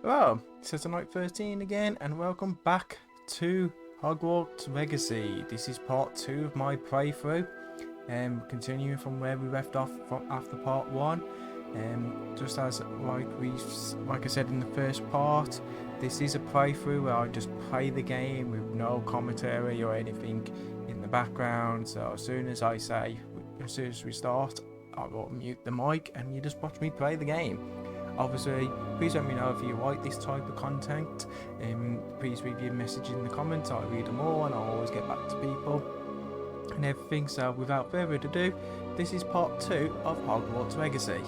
Well, this is night 13 again, and welcome back to Hogwarts Legacy. This is part 2 of my playthrough, continuing from where we left off from after part 1. Just as like I said in the first part, this is a playthrough where I just play the game with no commentary or anything in the background. So as soon as we start, I will mute the mic and you just watch me play the game. Obviously, please let me know if you like this type of content. Please leave your message in the comments. I read them all and I'll always get back to people and everything. So without further ado, this is part 2 of Hogwarts Legacy.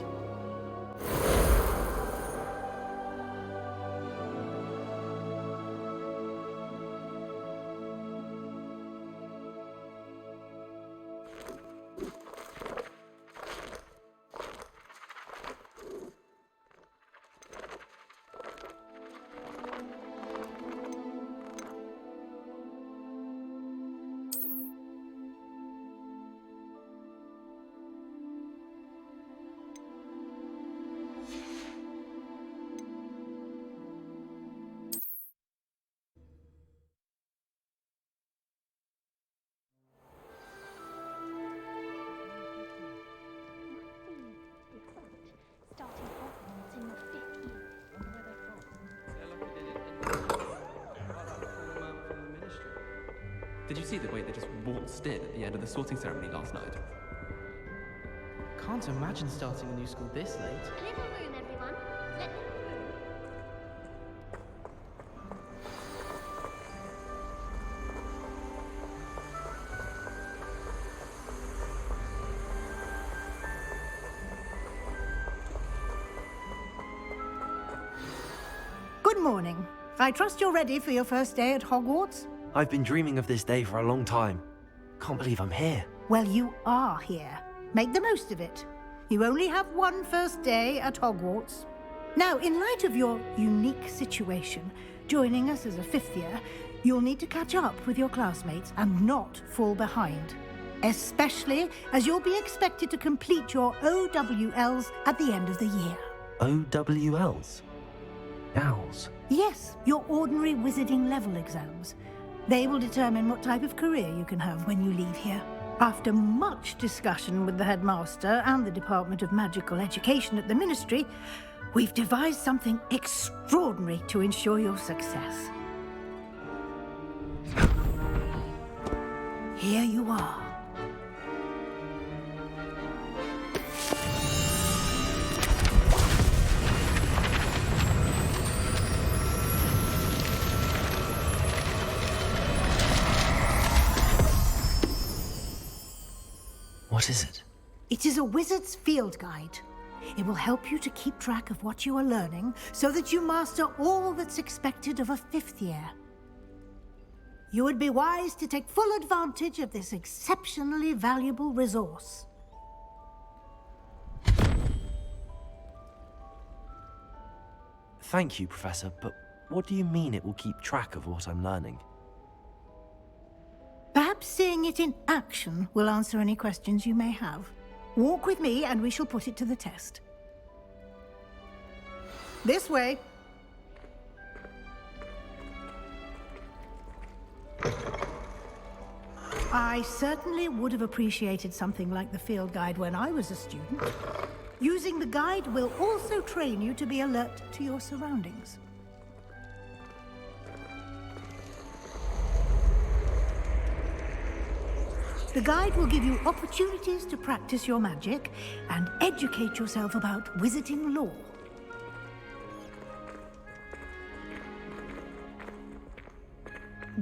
Starting Hogwarts in your 5th year. Did you see the way they just waltzed in at the end of the sorting ceremony last night? Can't imagine starting a new school this late. A little room, everyone. Let them through. Good morning. I trust you're ready for your first day at Hogwarts? I've been dreaming of this day for a long time. Can't believe I'm here. Well, you are here. Make the most of it. You only have one first day at Hogwarts. Now, in light of your unique situation, joining us as a 5th year, you'll need to catch up with your classmates and not fall behind. Especially as you'll be expected to complete your OWLs at the end of the year. OWLs? Owls? Yes, your ordinary wizarding level exams. They will determine what type of career you can have when you leave here. After much discussion with the headmaster and the Department of Magical Education at the Ministry, we've devised something extraordinary to ensure your success. Here you are. What is it? It is a wizard's field guide. It will help you to keep track of what you are learning so that you master all that's expected of a 5th year. You would be wise to take full advantage of this exceptionally valuable resource. Thank you, Professor, but what do you mean it will keep track of what I'm learning? Perhaps seeing it in action will answer any questions you may have. Walk with me and we shall put it to the test. This way. I certainly would have appreciated something like the field guide when I was a student. Using the guide will also train you to be alert to your surroundings. The guide will give you opportunities to practice your magic and educate yourself about wizarding lore.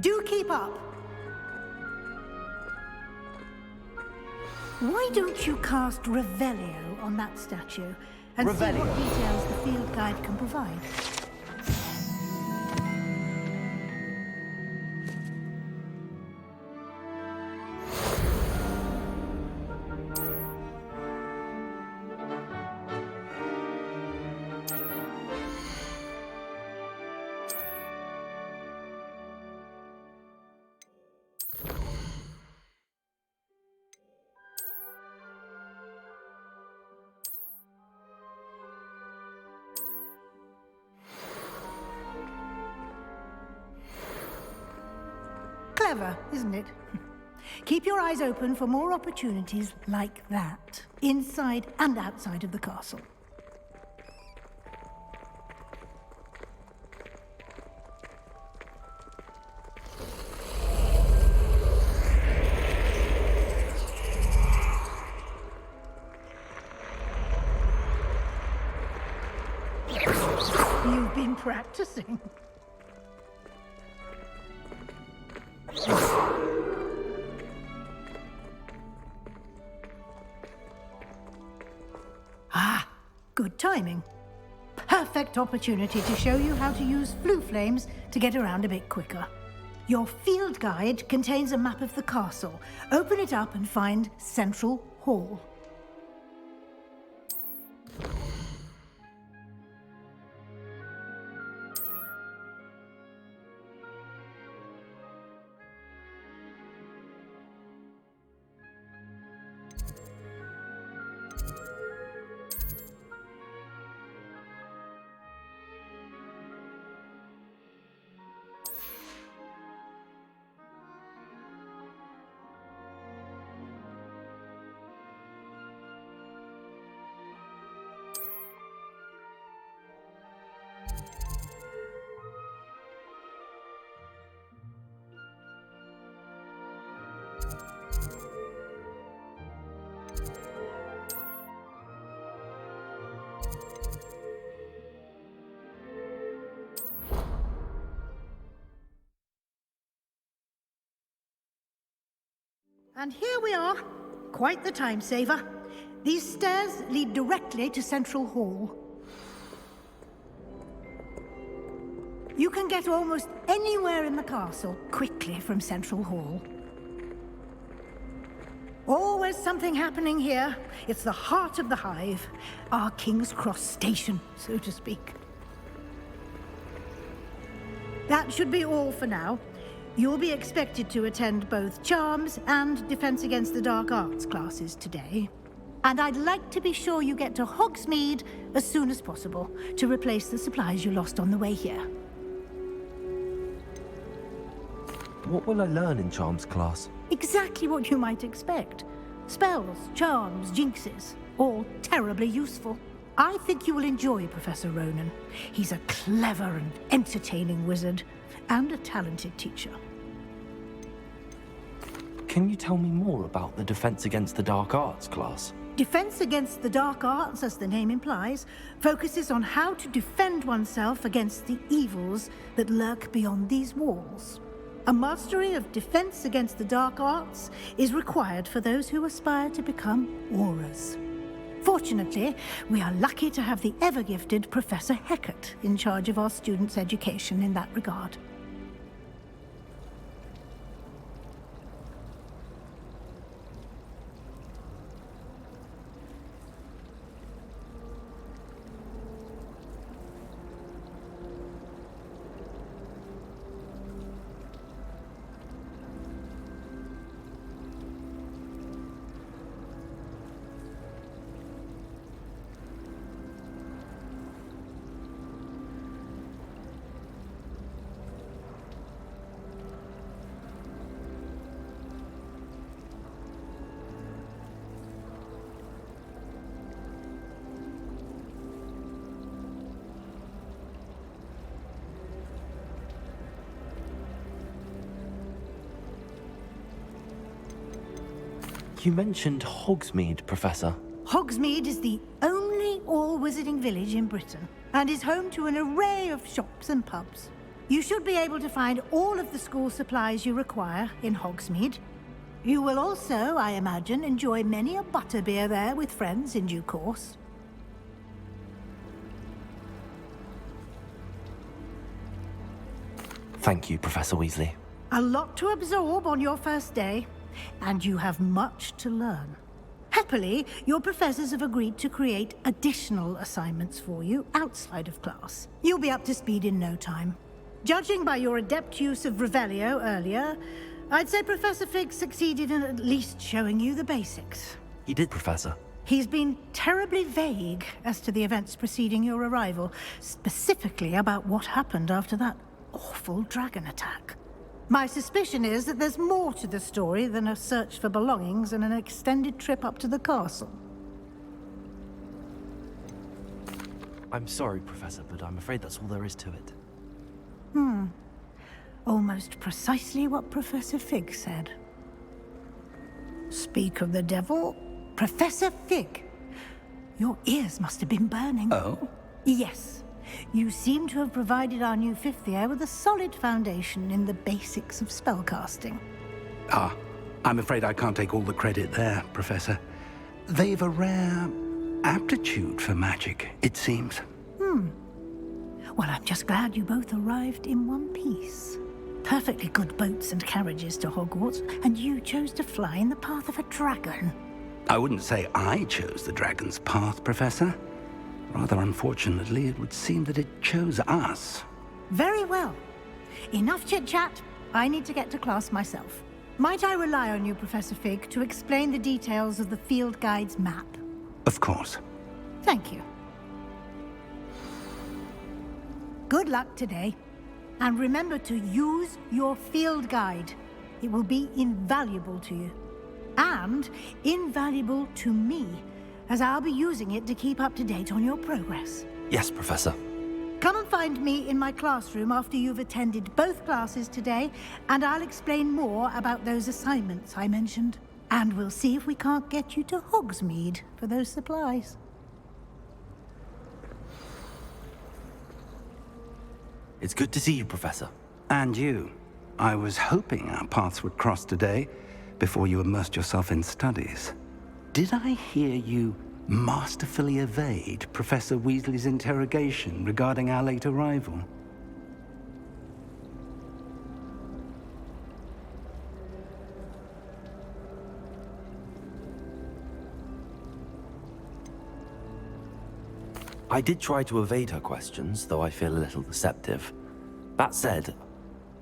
Do keep up. Why don't you cast Revelio on that statue and see what details the field guide can provide? Clever, isn't it? Keep your eyes open for more opportunities like that, inside and outside of the castle. You've been practicing. Ah, good timing. Perfect opportunity to show you how to use flue flames to get around a bit quicker. Your field guide contains a map of the castle. Open it up and find Central Hall. And here we are. Quite the time saver. These stairs lead directly to Central Hall. You can get almost anywhere in the castle quickly from Central Hall. Always something happening here. It's the heart of the hive, our King's Cross station, so to speak. That should be all for now. You'll be expected to attend both Charms and Defense Against the Dark Arts classes today. And I'd like to be sure you get to Hogsmeade as soon as possible to replace the supplies you lost on the way here. What will I learn in Charms class? Exactly what you might expect. Spells, charms, jinxes, all terribly useful. I think you will enjoy Professor Ronan. He's a clever and entertaining wizard, and a talented teacher. Can you tell me more about the Defense Against the Dark Arts class? Defense Against the Dark Arts, as the name implies, focuses on how to defend oneself against the evils that lurk beyond these walls. A mastery of Defense Against the Dark Arts is required for those who aspire to become Aurors. Fortunately, we are lucky to have the ever-gifted Professor Hecat in charge of our students' education in that regard. You mentioned Hogsmeade, Professor. Hogsmeade is the only all-wizarding village in Britain and is home to an array of shops and pubs. You should be able to find all of the school supplies you require in Hogsmeade. You will also, I imagine, enjoy many a butterbeer there with friends in due course. Thank you, Professor Weasley. A lot to absorb on your first day, and you have much to learn. Happily, your professors have agreed to create additional assignments for you outside of class. You'll be up to speed in no time. Judging by your adept use of Revelio earlier, I'd say Professor Fig succeeded in at least showing you the basics. He did, Professor. He's been terribly vague as to the events preceding your arrival, specifically about what happened after that awful dragon attack. My suspicion is that there's more to the story than a search for belongings and an extended trip up to the castle. I'm sorry, Professor, but I'm afraid that's all there is to it. Almost precisely what Professor Fig said. Speak of the devil, Professor Fig. Your ears must have been burning. Oh? Yes. You seem to have provided our new fifth year with a solid foundation in the basics of spellcasting. Ah, I'm afraid I can't take all the credit there, Professor. They've a rare aptitude for magic, it seems. Well, I'm just glad you both arrived in one piece. Perfectly good boats and carriages to Hogwarts, and you chose to fly in the path of a dragon. I wouldn't say I chose the dragon's path, Professor. Rather unfortunately, it would seem that it chose us. Very well. Enough chit-chat. I need to get to class myself. Might I rely on you, Professor Fig, to explain the details of the field guide's map? Of course. Thank you. Good luck today. And remember to use your field guide. It will be invaluable to you. And invaluable to me, as I'll be using it to keep up to date on your progress. Yes, Professor. Come and find me in my classroom after you've attended both classes today, and I'll explain more about those assignments I mentioned. And we'll see if we can't get you to Hogsmeade for those supplies. It's good to see you, Professor. And you. I was hoping our paths would cross today, before you immersed yourself in studies. Did I hear you masterfully evade Professor Weasley's interrogation regarding our late arrival? I did try to evade her questions, though I feel a little deceptive. That said,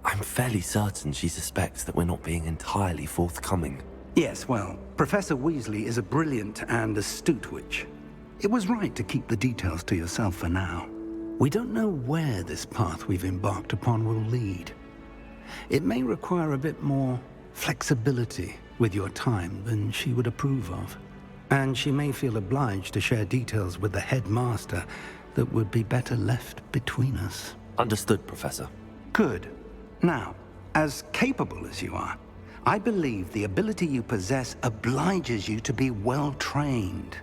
I'm fairly certain she suspects that we're not being entirely forthcoming. Yes, well, Professor Weasley is a brilliant and astute witch. It was right to keep the details to yourself for now. We don't know where this path we've embarked upon will lead. It may require a bit more flexibility with your time than she would approve of. And she may feel obliged to share details with the headmaster that would be better left between us. Understood, Professor. Good. Now, as capable as you are, I believe the ability you possess obliges you to be well trained.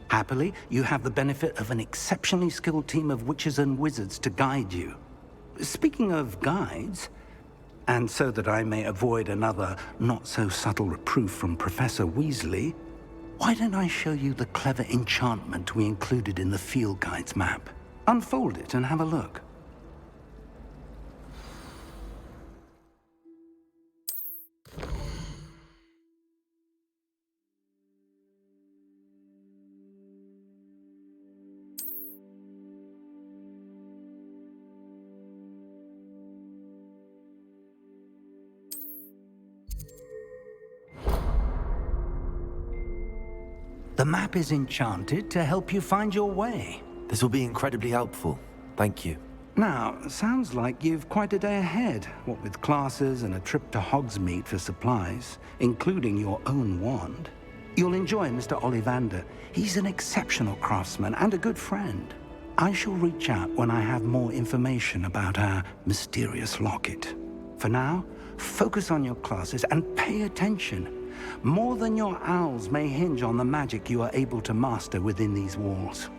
Happily, you have the benefit of an exceptionally skilled team of witches and wizards to guide you. Speaking of guides, and so that I may avoid another not-so-subtle reproof from Professor Weasley, why don't I show you the clever enchantment we included in the field guide's map? Unfold it and have a look. The map is enchanted to help you find your way. This will be incredibly helpful. Thank you. Now, sounds like you've quite a day ahead, what with classes and a trip to Hogsmeade for supplies, including your own wand. You'll enjoy Mr. Ollivander. He's an exceptional craftsman and a good friend. I shall reach out when I have more information about our mysterious locket. For now, focus on your classes and pay attention. More than your owls may hinge on the magic you are able to master within these walls.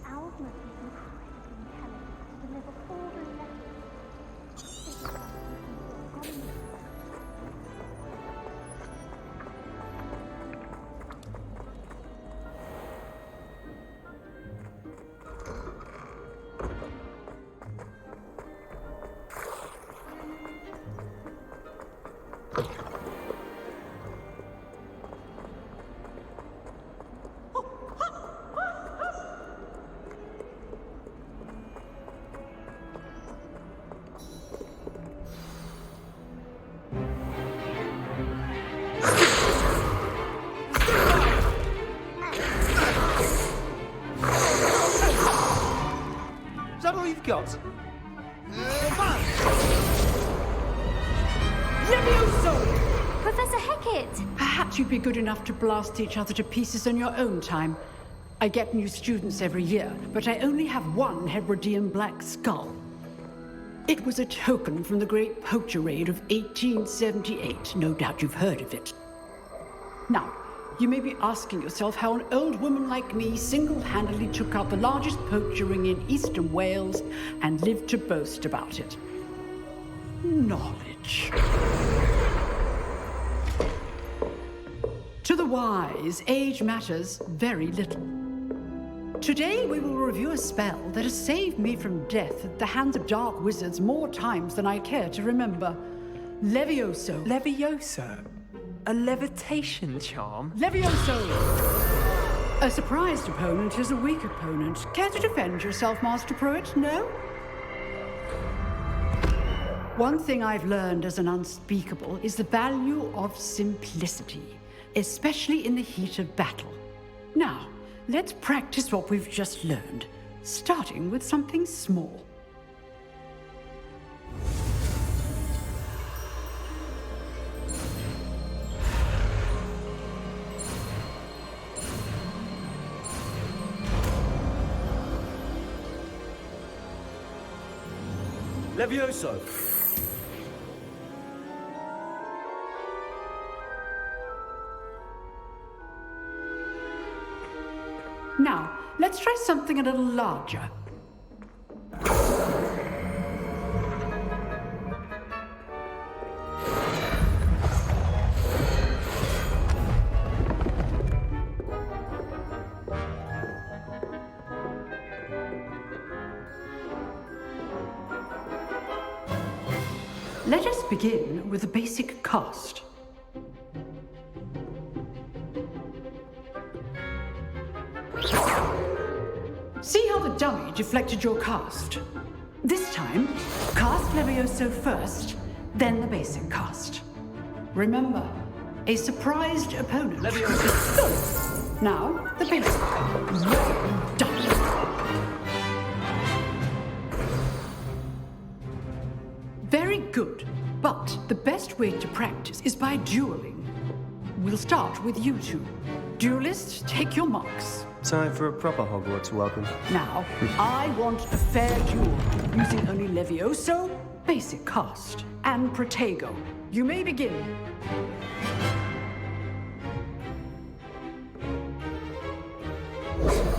Owls must be incredibly intelligent to deliver all those lessons. that all you've got? Levioso! Professor Hecat! Perhaps you'd be good enough to blast each other to pieces on your own time. I get new students every year, but I only have one Hebridean black skull. It was a token from the Great Poacher Raid of 1878. No doubt you've heard of it. Now, you may be asking yourself how an old woman like me single-handedly took out the largest poacher ring in eastern Wales and lived to boast about it. Knowledge. To the wise, age matters very little. Today we will review a spell that has saved me from death at the hands of dark wizards more times than I care to remember. Levioso. Levioso? A levitation charm? Levioso! A surprised opponent is a weak opponent. Care to defend yourself, Master Pruitt? No? One thing I've learned as an unspeakable is the value of simplicity, especially in the heat of battle. Now, let's practice what we've just learned, starting with something small. Levioso! Now, let's try something a little larger. Let us begin with the basic cast. See how the dummy deflected your cast? This time, cast Levioso first, then the basic cast. Remember, a surprised opponent. Levioso. Now, the basic. Well done. Very good, but the best way to practice is by dueling. We'll start with you two. Duelists, take your marks. Time for a proper Hogwarts welcome. Now, I want a fair duel, using only Levioso, basic cast, and Protego. You may begin.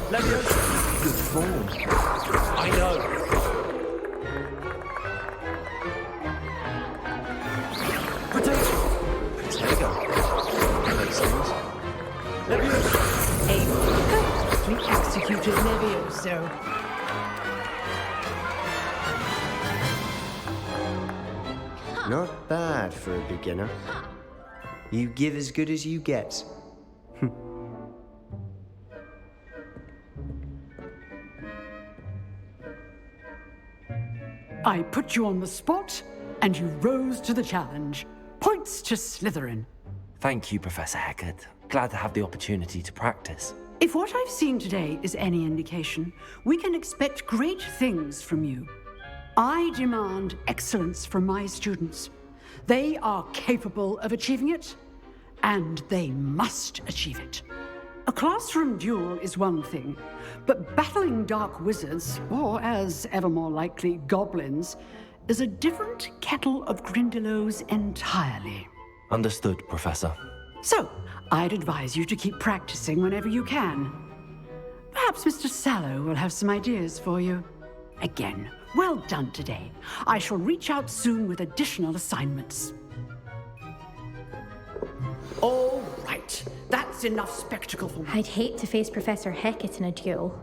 Levioso! Good form. I know! Protego. Makes sense. Levioso! A perfectly executed Levioso. Not bad for a beginner. You give as good as you get. I put you on the spot, and you rose to the challenge. Points to Slytherin. Thank you, Professor Hecat. Glad to have the opportunity to practice. If what I've seen today is any indication, we can expect great things from you. I demand excellence from my students. They are capable of achieving it, and they must achieve it. A classroom duel is one thing, but battling dark wizards, or as ever more likely, goblins, is a different kettle of Grindylows entirely. Understood, Professor. So, I'd advise you to keep practicing whenever you can. Perhaps Mr. Sallow will have some ideas for you. Again, well done today. I shall reach out soon with additional assignments. All right, that's enough spectacle for me. I'd hate to face Professor Hecat in a duel.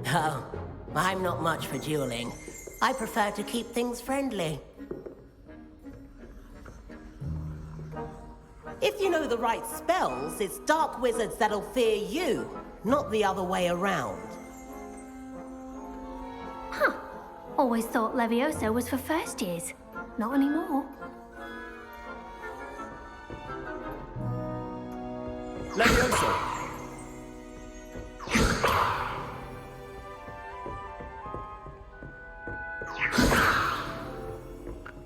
Oh, I'm not much for dueling. I prefer to keep things friendly. If you know the right spells, it's dark wizards that'll fear you, not the other way around. Huh. Always thought Levioso was for first years. Not anymore. Levioso!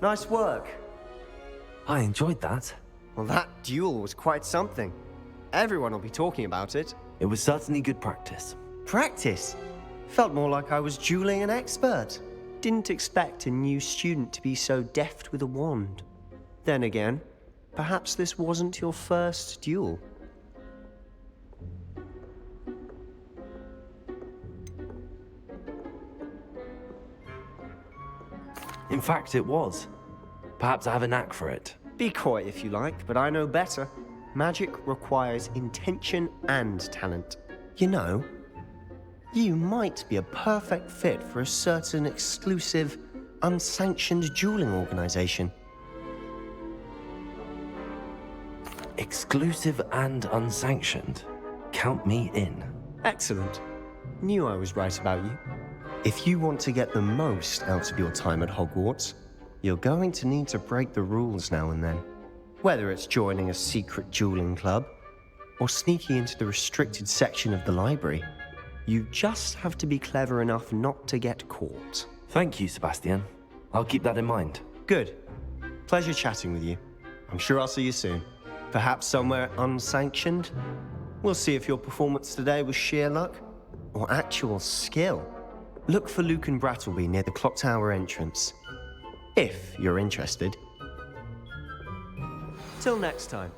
Nice work. I enjoyed that. Well, that duel was quite something. Everyone will be talking about it. It was certainly good practice. Practice? Felt more like I was dueling an expert. Didn't expect a new student to be so deft with a wand. Then again, perhaps this wasn't your first duel. In fact, it was. Perhaps I have a knack for it. Be coy if you like, but I know better. Magic requires intention and talent. You know, you might be a perfect fit for a certain exclusive, unsanctioned dueling organization. Exclusive and unsanctioned. Count me in. Excellent. Knew I was right about you. If you want to get the most out of your time at Hogwarts, you're going to need to break the rules now and then. Whether it's joining a secret dueling club, or sneaking into the restricted section of the library, you just have to be clever enough not to get caught. Thank you, Sebastian. I'll keep that in mind. Good. Pleasure chatting with you. I'm sure I'll see you soon. Perhaps somewhere unsanctioned? We'll see if your performance today was sheer luck or actual skill. Look for Luke and Brattleby near the clock tower entrance. If you're interested. Till next time.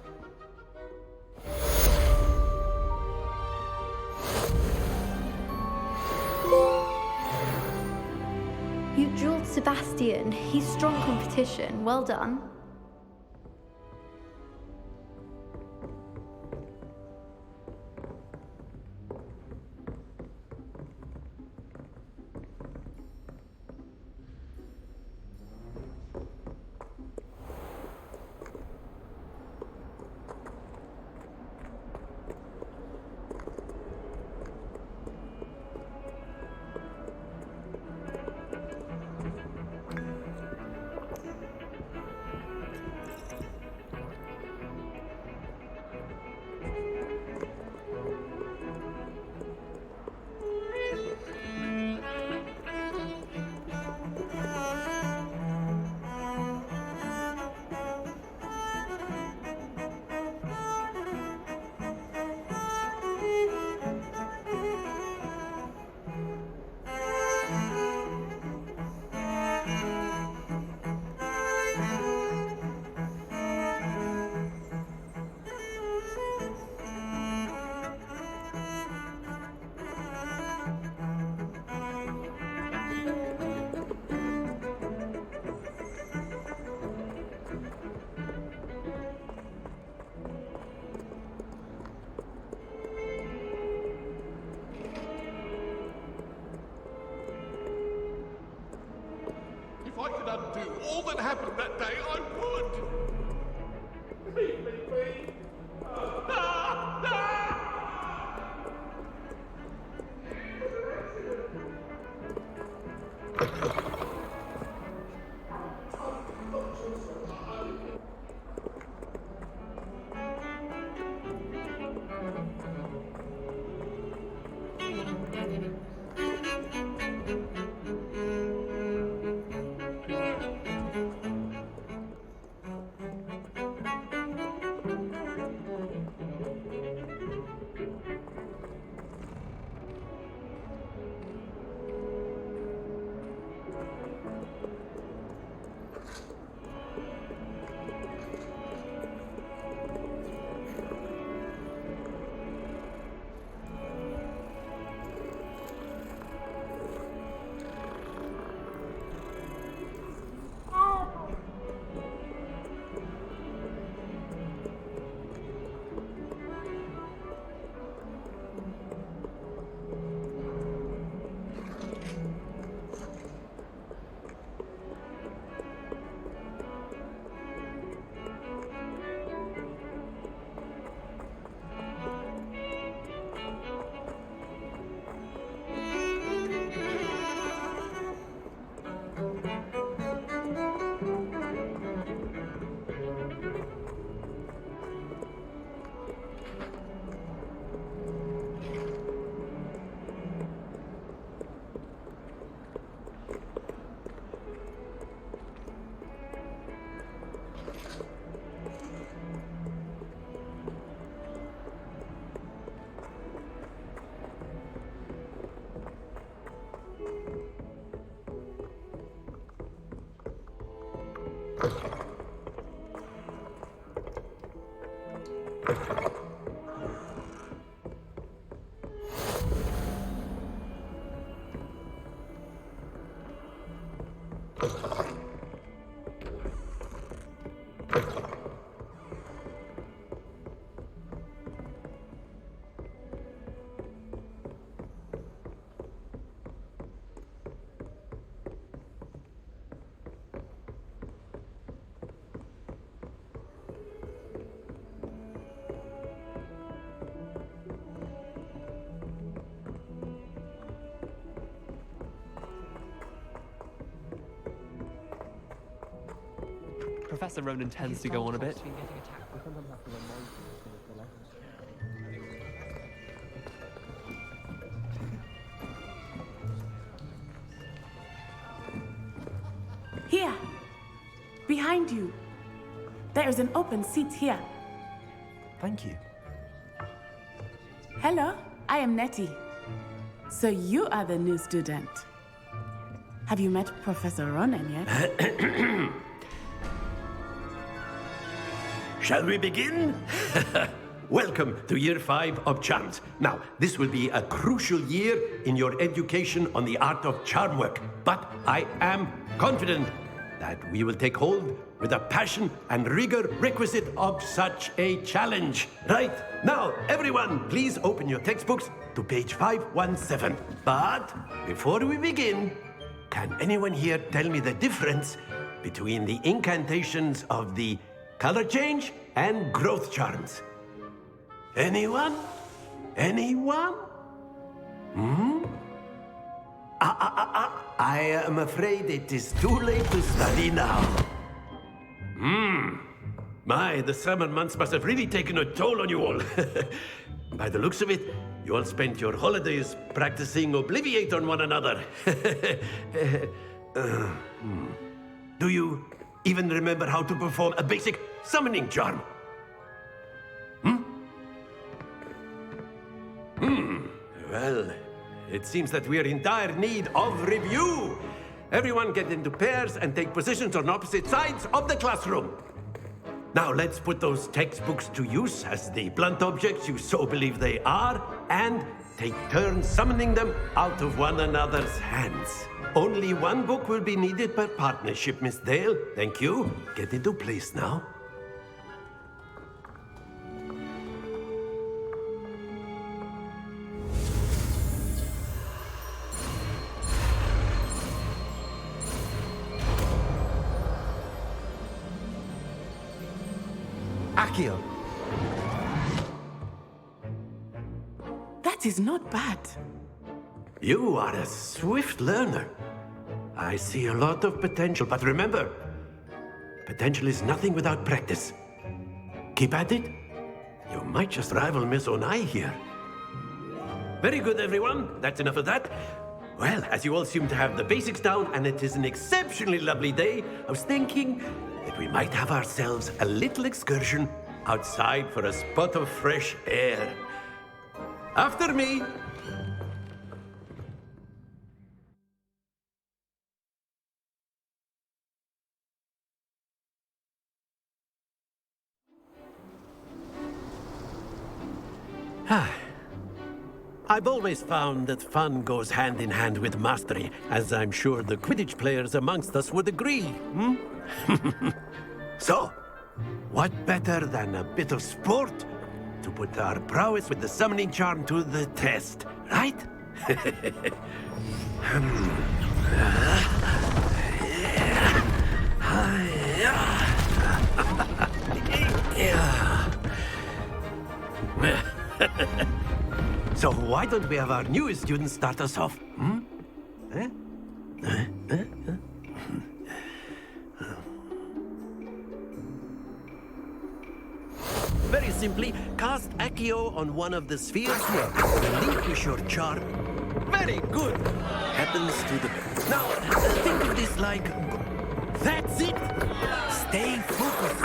You dueled Sebastian. He's strong competition. Well done. If I could undo all that happened that day, I would! Leave me be! Professor Ronan tends to go on a bit. Here, behind you. There is an open seat here. Thank you. Hello, I am Nettie. So you are the new student. Have you met Professor Ronan yet? Shall we begin? Welcome to Year 5 of Charms. Now, this will be a crucial year in your education on the art of charm work, but I am confident that we will take hold with the passion and rigor requisite of such a challenge. Right, now, everyone, please open your textbooks to page 517. But before we begin, can anyone here tell me the difference between the incantations of the color change and growth charms? Anyone? Anyone? I am afraid it is too late to study now. My, the summer months must have really taken a toll on you all. By the looks of it, you all spent your holidays practicing Obliviate on one another. Do you even remember how to perform a basic summoning charm? Well, it seems that we are in dire need of review. Everyone get into pairs and take positions on opposite sides of the classroom. Now let's put those textbooks to use as the blunt objects you so believe they are, and take turns summoning them out of one another's hands. Only one book will be needed per partnership, Miss Dale. Thank you. Get into place now. Accio. That is not bad. You are a swift learner. I see a lot of potential, but remember, potential is nothing without practice. Keep at it. You might just rival Miss Onai here. Very good, everyone. That's enough of that. Well, as you all seem to have the basics down, and it is an exceptionally lovely day, I was thinking that we might have ourselves a little excursion outside for a spot of fresh air. After me. I've always found that fun goes hand in hand with mastery, as I'm sure the Quidditch players amongst us would agree. So, what better than a bit of sport to put our prowess with the summoning charm to the test, right? So why don't we have our newest student start us off? Very simply, cast Accio on one of the spheres. Relinquish your charm. Very good. Happens to the best. Now, think of this like... That's it. Stay focused.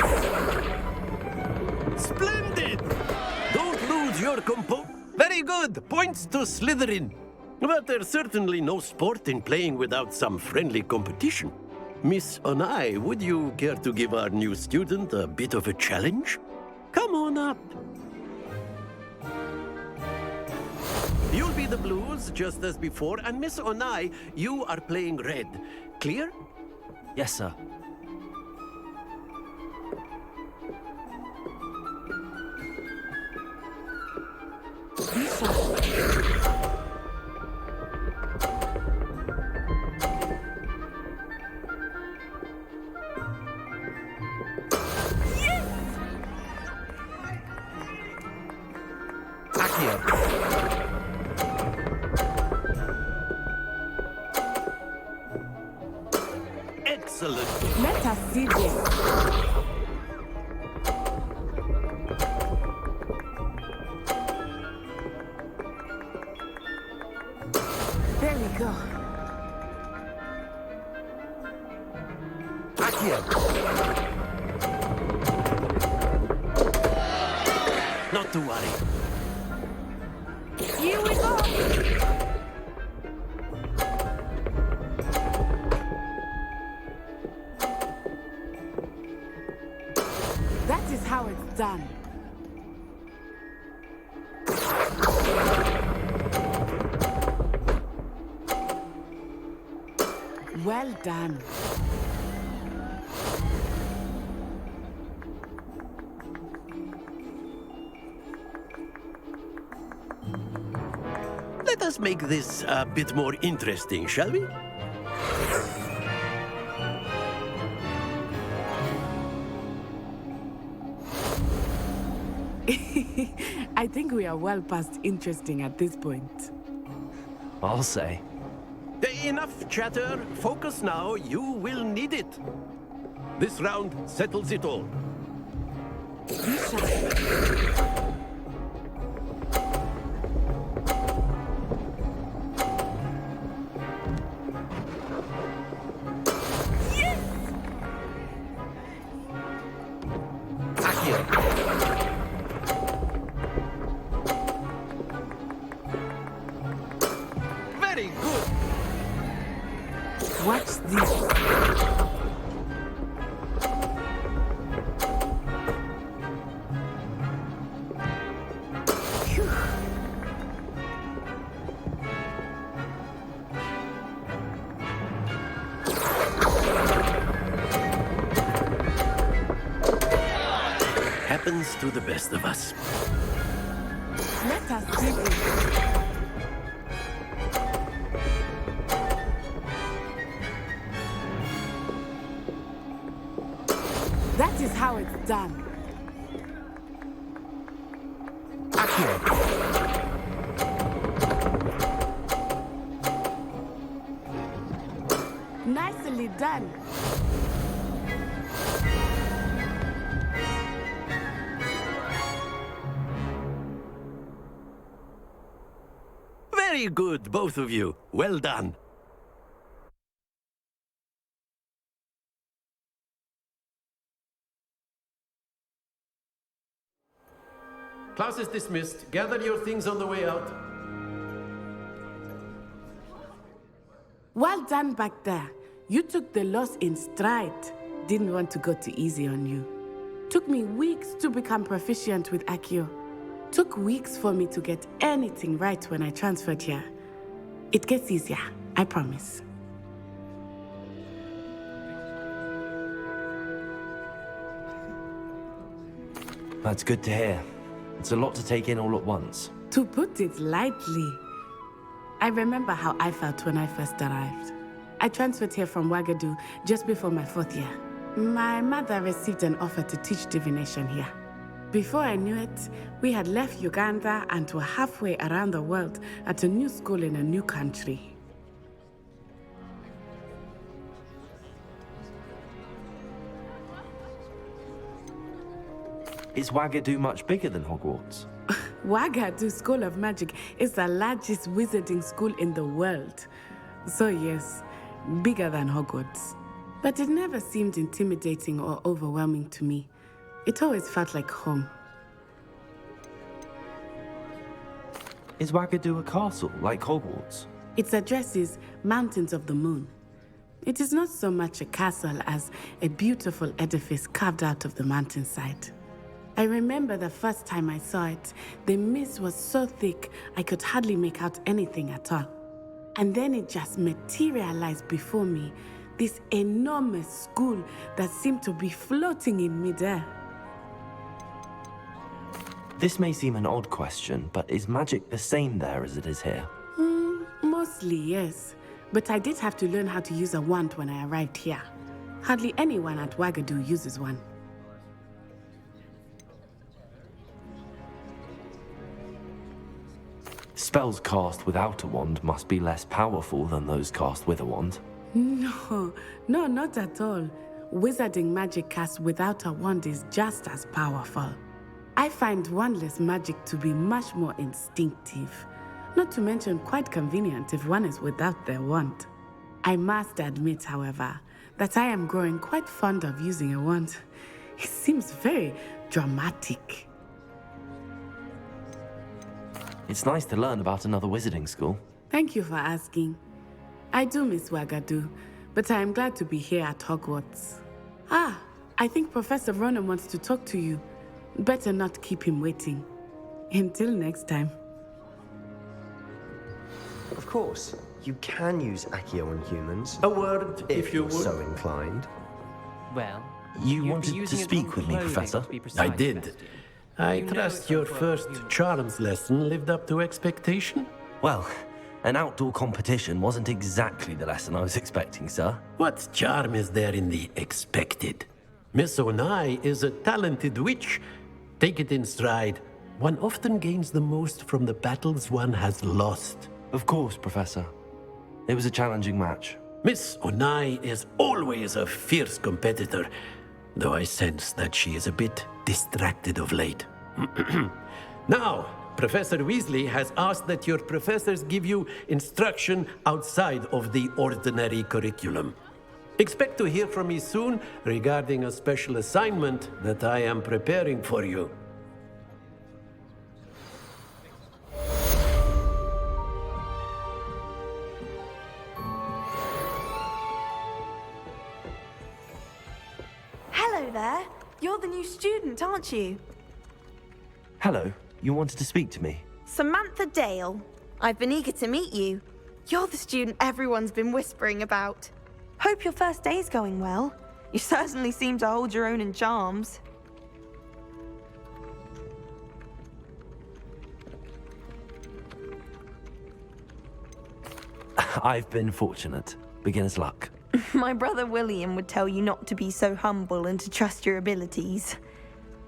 Splendid. Don't lose your composure. Very good. Points to Slytherin. But there's certainly no sport in playing without some friendly competition. Miss Onai, would you care to give our new student a bit of a challenge? Come on up. You'll be the blues, just as before, and Miss Onai, you are playing red. Clear? Yes, sir. Excellent. Let Let us see this. There we go. Not to worry. Here we go. That is how it's done. Well done. Let us make this a bit more interesting, shall we? I think we are well past interesting at this point. I'll say. Enough chatter. Focus now. You will need it. This round settles it all. Very good. Watch this. Happens to the best of us. Let us see this. That is how it's done. Nicely done. Very good, both of you. Well done. Class is dismissed. Gather your things on the way out. Well done back there. You took the loss in stride. Didn't want to go too easy on you. Took me weeks to become proficient with Accio. Took weeks for me to get anything right when I transferred here. It gets easier, I promise. That's good to hear. It's a lot to take in all at once. To put it lightly, I remember how I felt when I first arrived. I transferred here from Ouagadougou just before my 4th year. My mother received an offer to teach divination here. Before I knew it, we had left Uganda and were halfway around the world at a new school in a new country. Is Ouagadougou much bigger than Hogwarts? Ouagadougou School of Magic is the largest wizarding school in the world. So yes, bigger than Hogwarts. But it never seemed intimidating or overwhelming to me. It always felt like home. Is Ouagadougou a castle, like Hogwarts? Its address is Mountains of the Moon. It is not so much a castle as a beautiful edifice carved out of the mountainside. I remember the first time I saw it, the mist was so thick I could hardly make out anything at all. And then it just materialized before me, this enormous school that seemed to be floating in midair. This may seem an odd question, but is magic the same there as it is here? Mostly, yes. But I did have to learn how to use a wand when I arrived here. Hardly anyone at Ouagadougou uses one. Spells cast without a wand must be less powerful than those cast with a wand. No, not at all. wizarding magic cast without a wand is just as powerful. I find wandless magic to be much more instinctive, not to mention quite convenient if one is without their wand. I must admit, however, that I am growing quite fond of using a wand. It seems very dramatic. It's nice to learn about another wizarding school. Thank you for asking. I do miss Wagadu, but I am glad to be here at Hogwarts. Ah, I think Professor Ronan wants to talk to you. Better not keep him waiting. Until next time. Of course, you can use Accio on humans. A word, if you're would. so inclined. Well, You wanted to speak with me, Professor? I did. I trust your first charms lesson lived up to expectation? Well, an outdoor competition wasn't exactly the lesson I was expecting, sir. What charm is there in the expected? Miss Onai is a talented witch. Take it in stride. One often gains the most from the battles one has lost. Of course, Professor. It was a challenging match. Miss Onai is always a fierce competitor, though I sense that she is a bit distracted of late. Now, Professor Weasley has asked that your professors give you instruction outside of the ordinary curriculum. Expect to hear from me soon regarding a special assignment that I am preparing for you. Hello there. You're the new student, aren't you? Hello, you wanted to speak to me? Samantha Dale. I've been eager to meet you. You're the student everyone's been whispering about. Hope your first day's going well. You certainly seem to hold your own in charms. I've been fortunate. Beginner's luck. My brother William would tell you not to be so humble and to trust your abilities.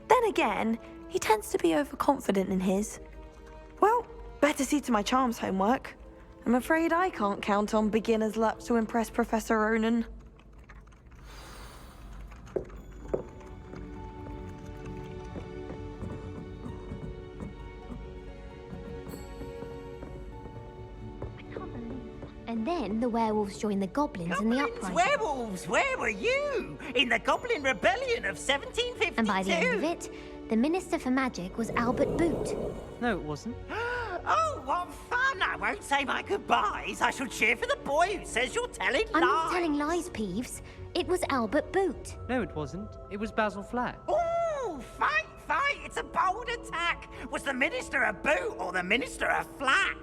Then again, he tends to be overconfident in his. Well, better see to my charms homework. I'm afraid I can't count on beginner's luck to impress Professor Ronan. And then the werewolves joined the goblins in the uprising. Werewolves, where were you? In the Goblin Rebellion of 1752. And by the end of it, the Minister for Magic was Albert Boot. No, it wasn't. Oh, what fun! I won't say my goodbyes. I shall cheer for the boy who says you're telling I'm lies. not telling lies, Peeves. It was Albert Boot. No, it wasn't. It was Basil Flack. Oh, fight, fight! It's a bold attack. Was the Minister a boot or the Minister a flack?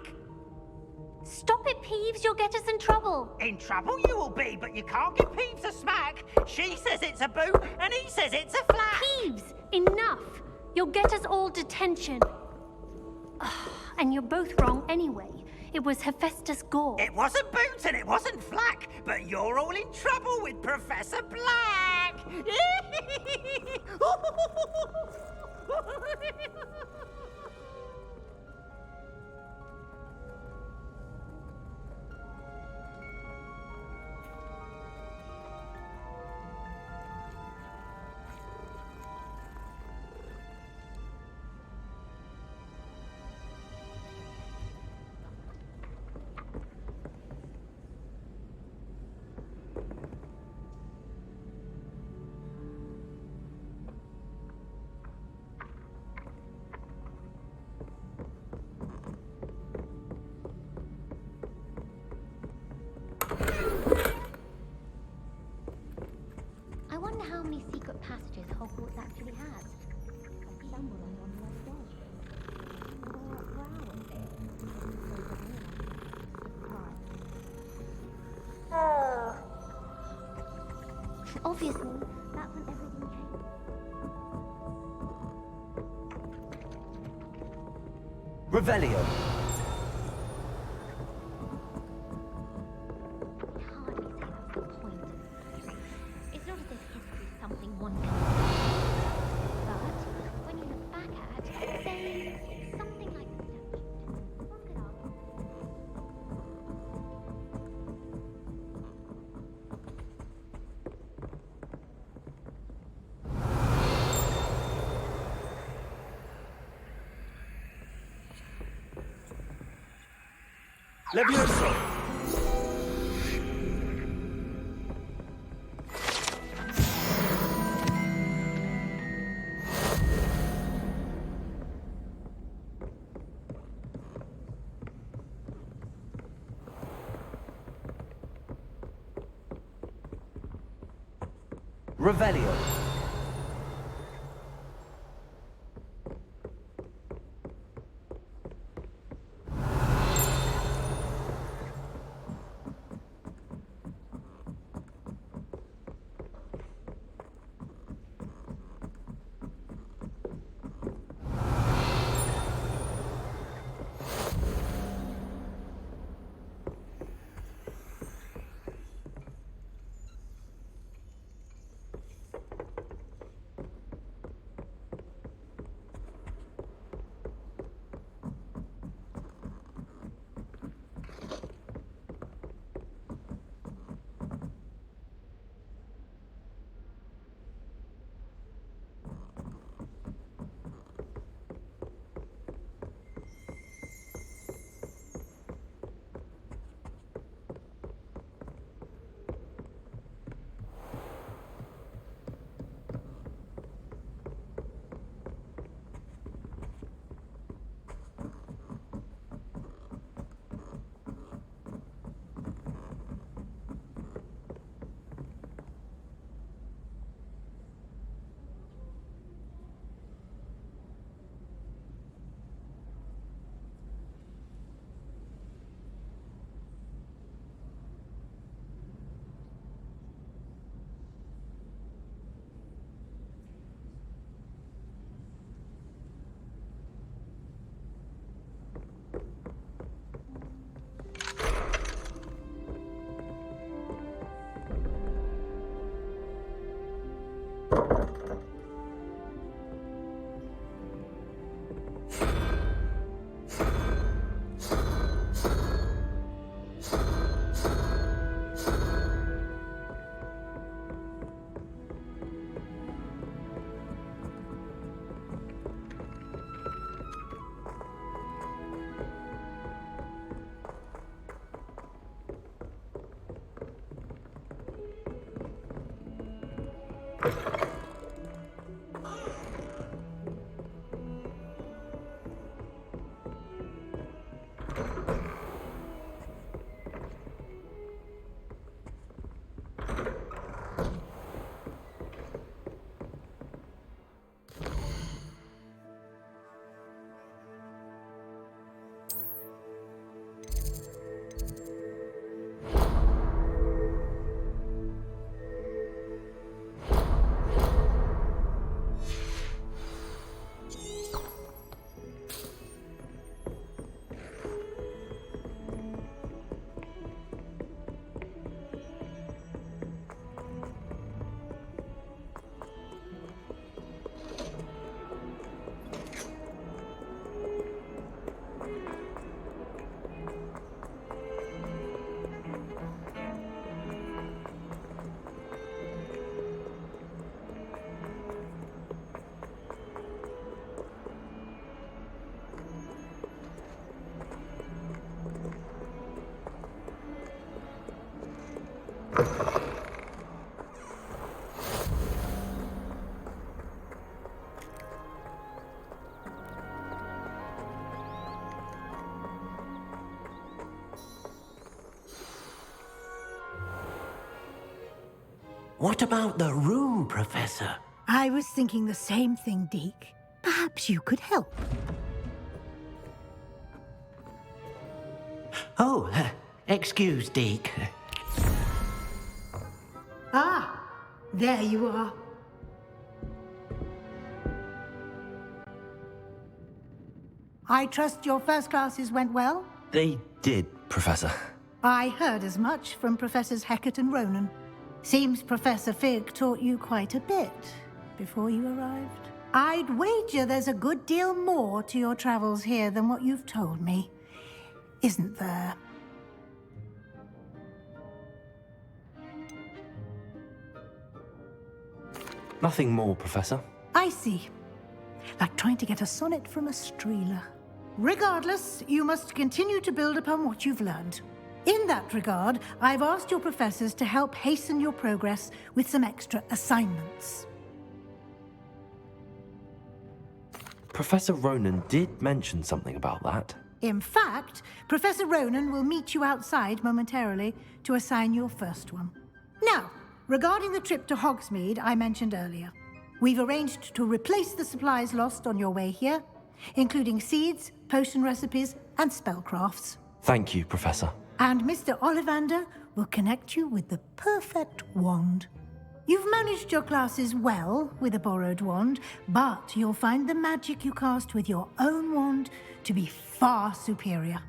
Stop it, Peeves. You'll get us in trouble. In trouble you will be, but you can't give Peeves a smack. She says it's a boot, and he says it's a flack. Peeves, enough. You'll get us all detention. And you're both wrong anyway. It was Hephaestus Gore. It wasn't Boot and it wasn't Flack, but you're all in trouble with Professor Black. I wonder how many secret passages Hogwarts actually has. I stumbled on one the other day. Obviously, that's when everything changed. Revelio. It's not as if history is something one can but when you look back at, say, something like the statue, look it up. Levioso! Revelio. What about the room, Professor? I was thinking the same thing, Deke. Perhaps you could help. Oh, excuse, Deke. Ah, there you are. I trust your first classes went well? They did, Professor. I heard as much from Professors Hecat and Ronan. Seems Professor Fig taught you quite a bit before you arrived. I'd wager there's a good deal more to your travels here than what you've told me. Isn't there? Nothing more, Professor. I see. Like trying to get a sonnet from a streeler. Regardless, you must continue to build upon what you've learned. In that regard, I've asked your professors to help hasten your progress with some extra assignments. Professor Ronan did mention something about that. In fact, Professor Ronan will meet you outside momentarily to assign your first one. Now, regarding the trip to Hogsmeade I mentioned earlier, we've arranged to replace the supplies lost on your way here, including seeds, potion recipes, and spellcrafts. Thank you, Professor. And Mr. Ollivander will connect you with the perfect wand. You've managed your classes well with a borrowed wand, but you'll find the magic you cast with your own wand to be far superior.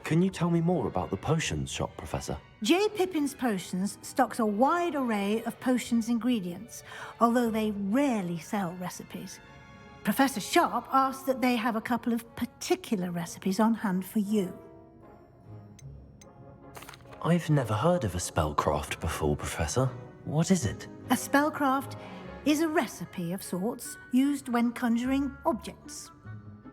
Can you tell me more about the potions shop, Professor? J. Pippin's Potions stocks a wide array of potions ingredients, although they rarely sell recipes. Professor Sharp asked that they have a couple of particular recipes on hand for you. I've never heard of a spellcraft before, Professor. What is it? A spellcraft is a recipe of sorts used when conjuring objects.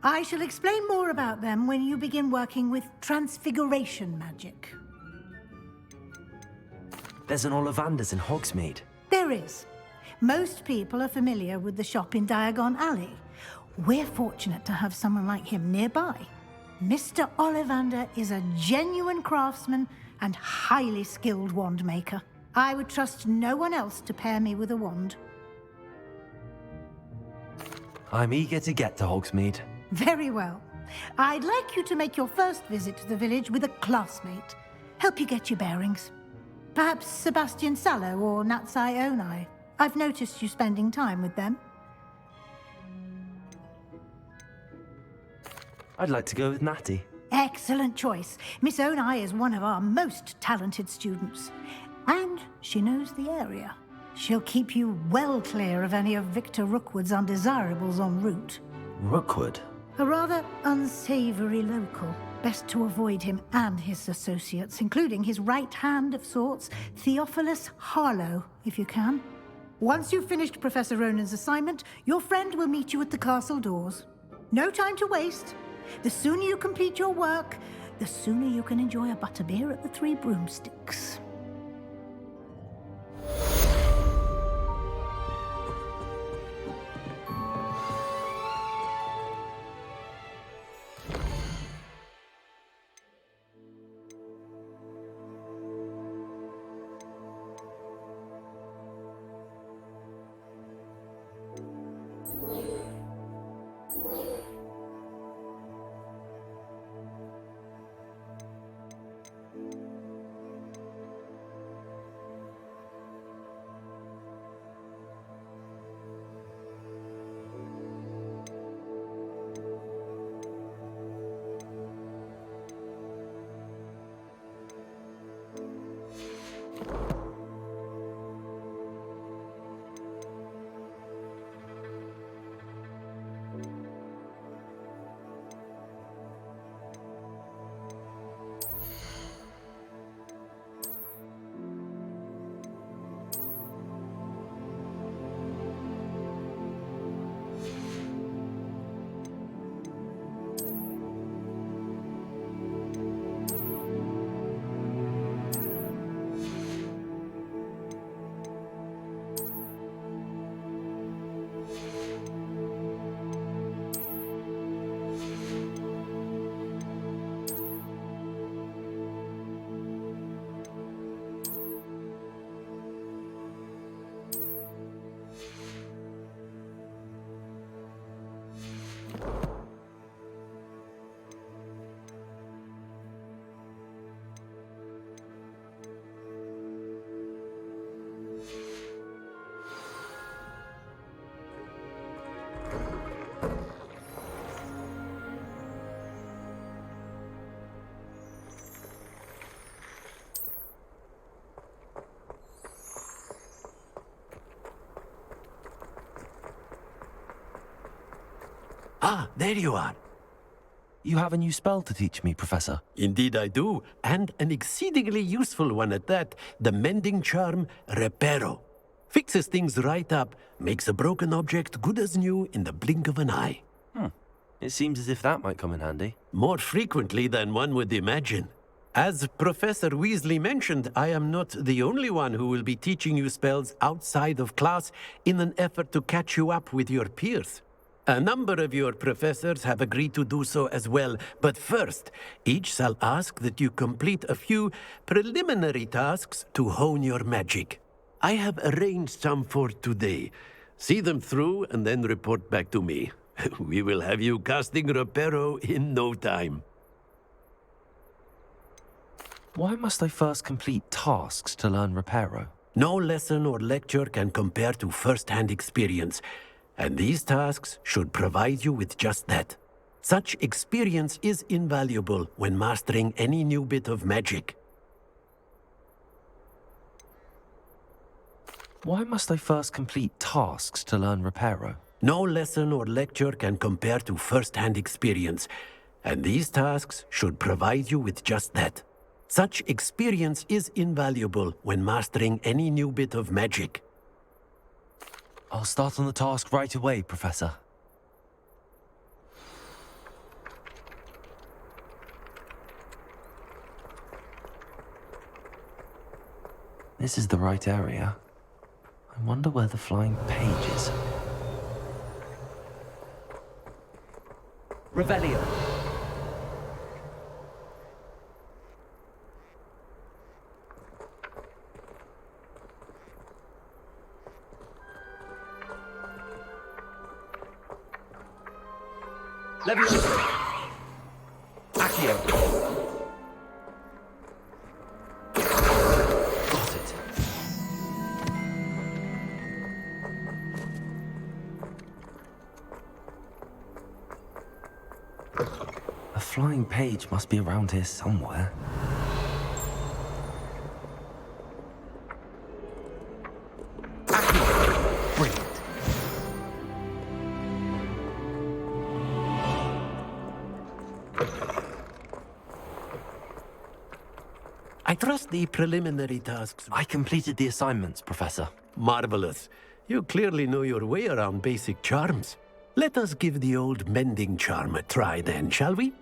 I shall explain more about them when you begin working with transfiguration magic. There's an Ollivander's in Hogsmeade. There is. Most people are familiar with the shop in Diagon Alley. We're fortunate to have someone like him nearby. Mr. Ollivander is a genuine craftsman and highly skilled wand maker. I would trust no one else to pair me with a wand. I'm eager to get to Hogsmeade. Very well. I'd like you to make your first visit to the village with a classmate. Help you get your bearings. Perhaps Sebastian Sallow or Natsai Onai. I've noticed you spending time with them. I'd like to go with Natty. Excellent choice. Miss Onai is one of our most talented students. And she knows the area. She'll keep you well clear of any of Victor Rookwood's undesirables en route. Rookwood? A rather unsavory local. Best to avoid him and his associates, including his right hand of sorts, Theophilus Harlow, if you can. Once you've finished Professor Ronan's assignment, your friend will meet you at the castle doors. No time to waste. The sooner you complete your work, the sooner you can enjoy a butterbeer at the Three Broomsticks. Ah, there you are. You have a new spell to teach me, Professor. Indeed I do, and an exceedingly useful one at that, the mending charm Reparo. Fixes things right up, makes a broken object good as new in the blink of an eye. It seems as if that might come in handy. More frequently than one would imagine. As Professor Weasley mentioned, I am not the only one who will be teaching you spells outside of class in an effort to catch you up with your peers. A number of your professors have agreed to do so as well, but first, each shall ask that you complete a few preliminary tasks to hone your magic. I have arranged some for today. See them through and then report back to me. We will have you casting Reparo in no time. Why must I first complete tasks to learn Reparo? No lesson or lecture can compare to first-hand experience, and these tasks should provide you with just that. Such experience is invaluable when mastering any new bit of magic. Why must I first complete tasks to learn Reparo? No lesson or lecture can compare to first-hand experience, and these tasks should provide you with just that. Such experience is invaluable when mastering any new bit of magic. I'll start on the task right away, Professor. This is the right area. I wonder where the flying page is. Revelio. Levioso. Accio. Got it. A flying page must be around here somewhere. Brilliant. I trust the preliminary tasks. I completed the assignments, Professor. Marvelous. You clearly know your way around basic charms. Let us give the old mending charm a try then, shall we?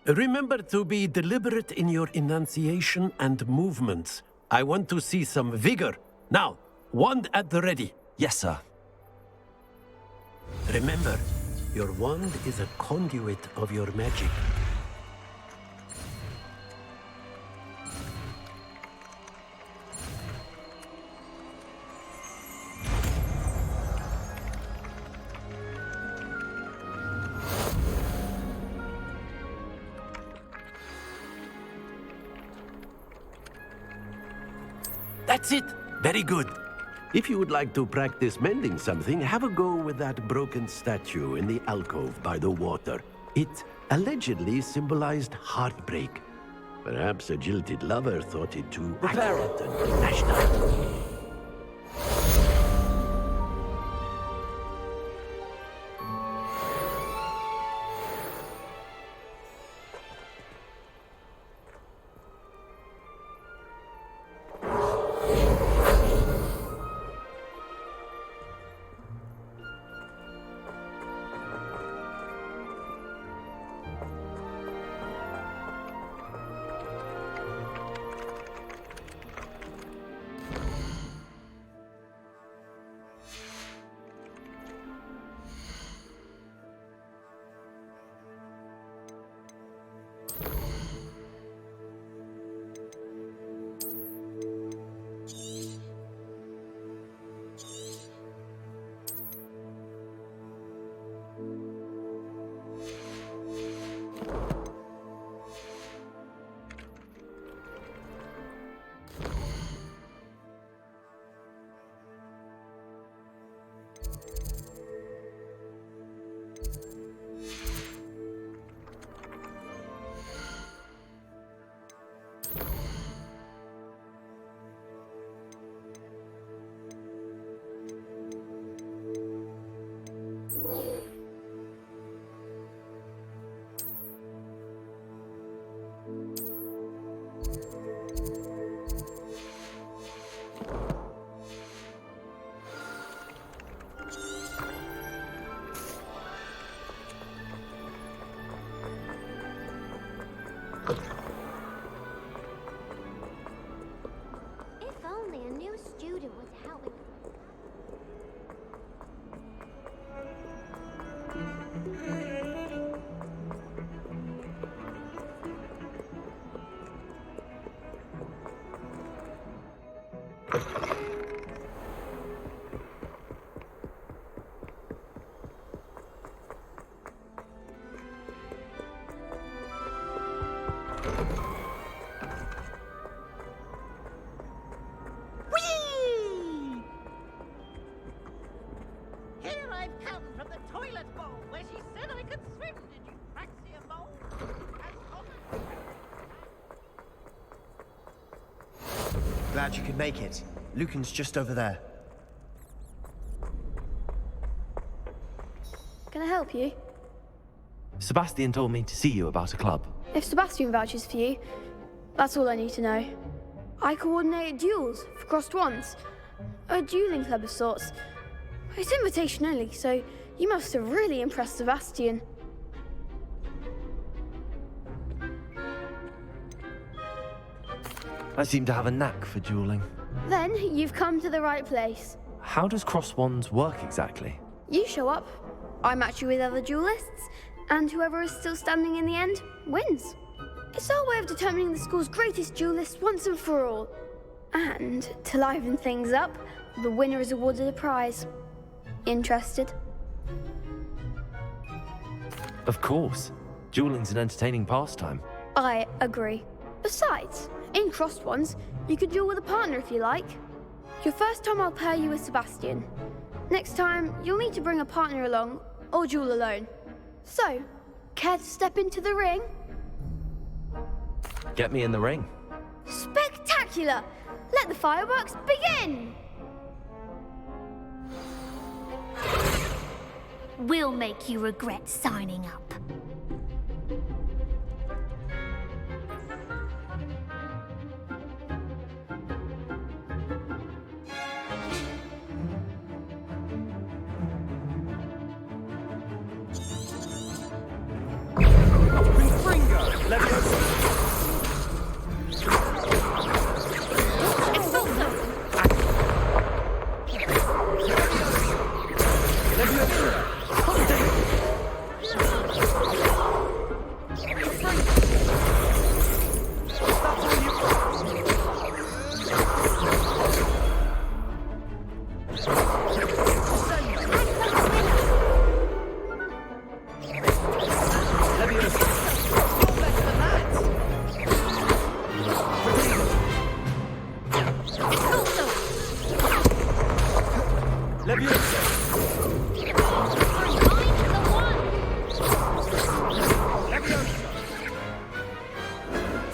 Remember to be deliberate in your enunciation and movements. I want to see some vigor. Now, wand at the ready. Yes, sir. Remember, your wand is a conduit of your magic. That's it! Very good. If you would like to practice mending something, have a go with that broken statue in the alcove by the water. It allegedly symbolized heartbreak. Perhaps a jilted lover thought it too accurate and lashed out. If only a new student was helping. Whee! Here I've come from the toilet bowl where she said I could swim. Did you fancy a bowl? Glad you could make it. Lucan's just over there. Can I help you? Sebastian told me to see you about a club. If Sebastian vouches for you, that's all I need to know. I coordinate duels for crossed wands. A dueling club of sorts. It's invitation only, so you must have really impressed Sebastian. I seem to have a knack for dueling. Then you've come to the right place. How does cross wands work exactly? You show up, I match you with other duelists, and whoever is still standing in the end wins. It's our way of determining the school's greatest duelist once and for all. And to liven things up, the winner is awarded a prize. Interested? Of course. Dueling's an entertaining pastime. I agree. Besides, in crossed ones, you could duel with a partner if you like. Your first time I'll pair you with Sebastian. Next time, you'll need to bring a partner along, or duel alone. So, care to step into the ring? Get me in the ring. Spectacular! Let the fireworks begin! We'll make you regret signing up.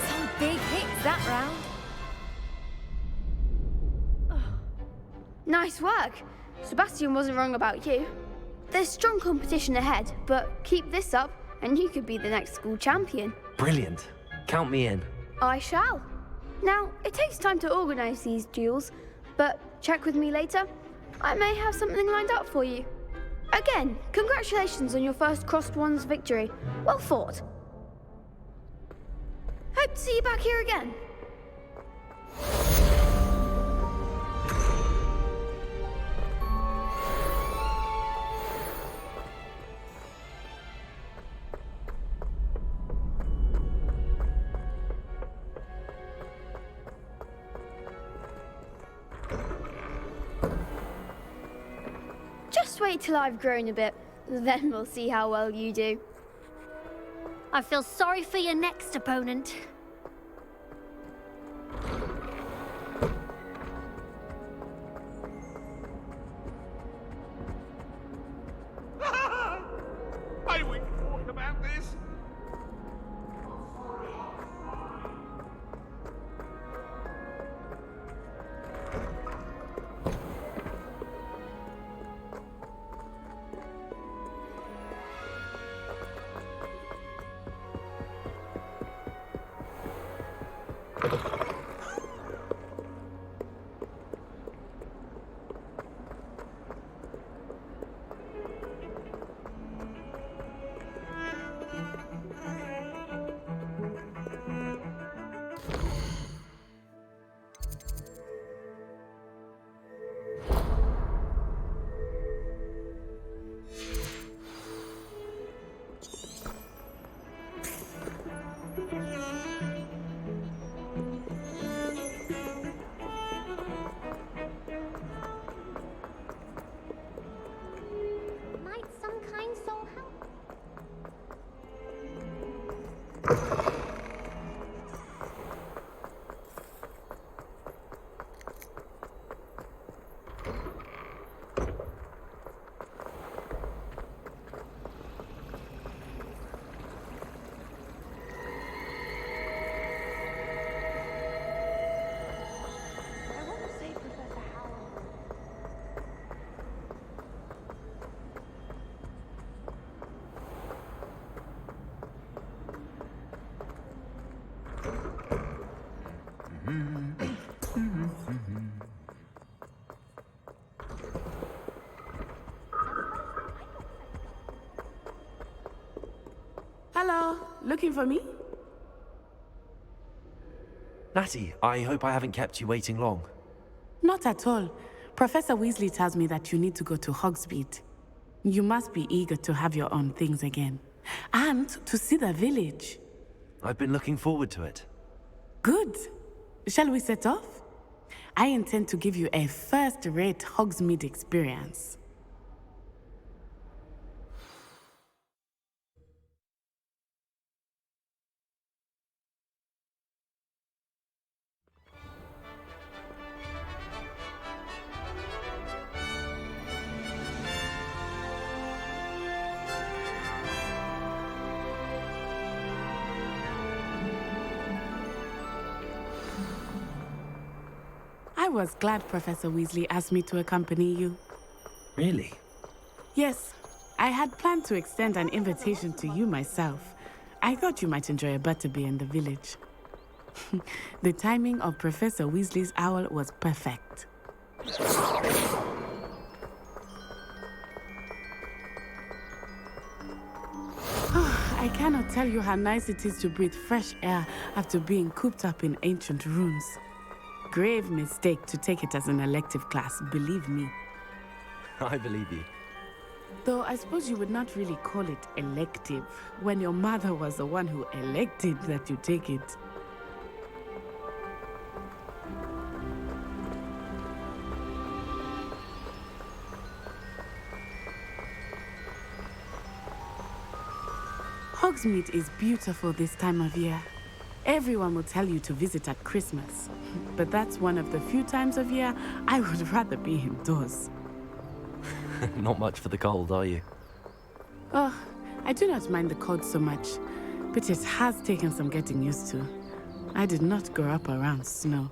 Some big hits that round. Nice work. Sebastian wasn't wrong about you. There's strong competition ahead, but keep this up and you could be the next school champion. Brilliant. Count me in. I shall. Now, it takes time to organise these duels, but check with me later. I may have something lined up for you. Again, congratulations on your first crossed wands victory. Well fought. Hope to see you back here again. Just wait till I've grown a bit, then we'll see how well you do. I feel sorry for your next opponent. I wouldn't talk about this. Hello, looking for me? Natty, I hope I haven't kept you waiting long. Not at all. Professor Weasley tells me that you need to go to Hogsmeade. You must be eager to have your own things again. And to see the village. I've been looking forward to it. Good. Shall we set off? I intend to give you a first-rate Hogsmeade experience. I was glad Professor Weasley asked me to accompany you. Really? Yes, I had planned to extend an invitation to you myself. I thought you might enjoy a butterbeer in the village. The timing of Professor Weasley's owl was perfect. I cannot tell you how nice it is to breathe fresh air after being cooped up in ancient rooms. Grave mistake to take it as an elective class, believe me. I believe you. Though I suppose you would not really call it elective when your mother was the one who elected that you take it. Hogsmeade is beautiful this time of year. Everyone will tell you to visit at Christmas, but that's one of the few times of year I would rather be indoors. Not much for the cold, are you? Oh, I do not mind the cold so much, but it has taken some getting used to. I did not grow up around snow.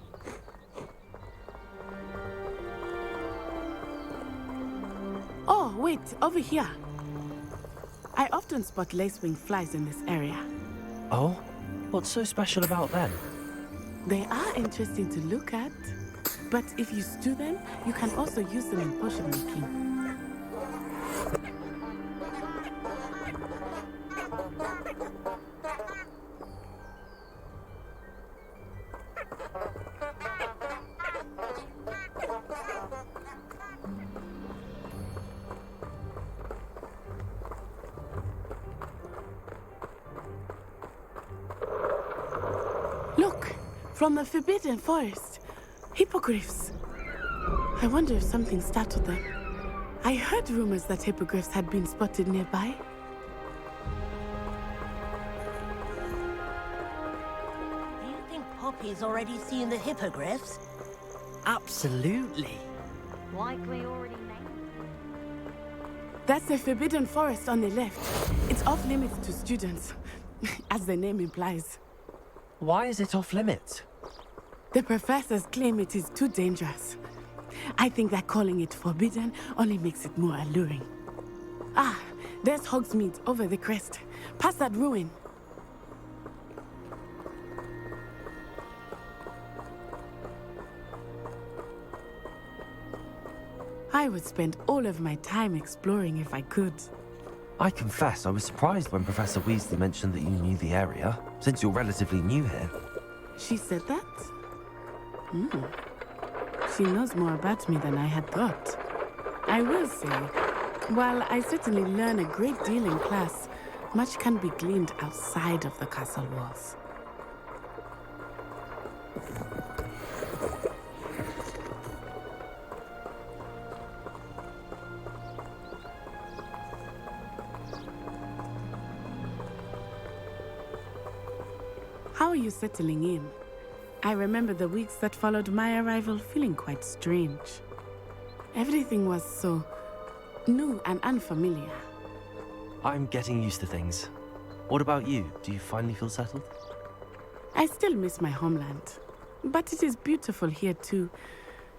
Oh, wait, over here. I often spot lacewing flies in this area. Oh? What's so special about them? They are interesting to look at, but if you stew them, you can also use them in potion making. Look, from the Forbidden Forest, hippogriffs. I wonder if something startled them. I heard rumors that hippogriffs had been spotted nearby. Do you think Poppy's already seen the hippogriffs? Absolutely. Likely already named. That's the Forbidden Forest on the left. It's off limits to students, as the name implies. Why is it off limits? The professors claim it is too dangerous. I think that calling it forbidden only makes it more alluring. Ah, there's Hogsmeade over the crest. Past that ruin. I would spend all of my time exploring if I could. I confess I was surprised when Professor Weasley mentioned that you knew the area, since you're relatively new here. She said that? She knows more about me than I had thought. I will say, while I certainly learn a great deal in class, much can be gleaned outside of the castle walls. How are you settling in? I remember the weeks that followed my arrival feeling quite strange. Everything was so new and unfamiliar. I'm getting used to things. What about you? Do you finally feel settled? I still miss my homeland, but it is beautiful here too.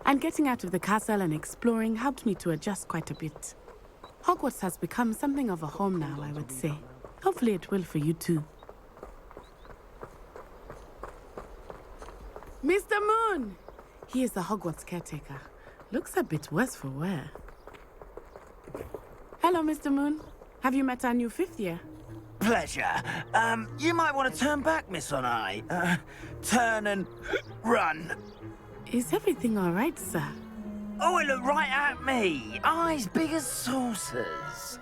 And getting out of the castle and exploring helped me to adjust quite a bit. Hogwarts has become something of a home now, I would say. Hopefully it will for you too. Mr. Moon! He is the Hogwarts caretaker. Looks a bit worse for wear. Hello, Mr. Moon. Have you met our new 5th year? Pleasure. You might want to turn back, Miss Onai. Turn and run. Is everything all right, sir? Oh, it looked right at me. Eyes big as saucers.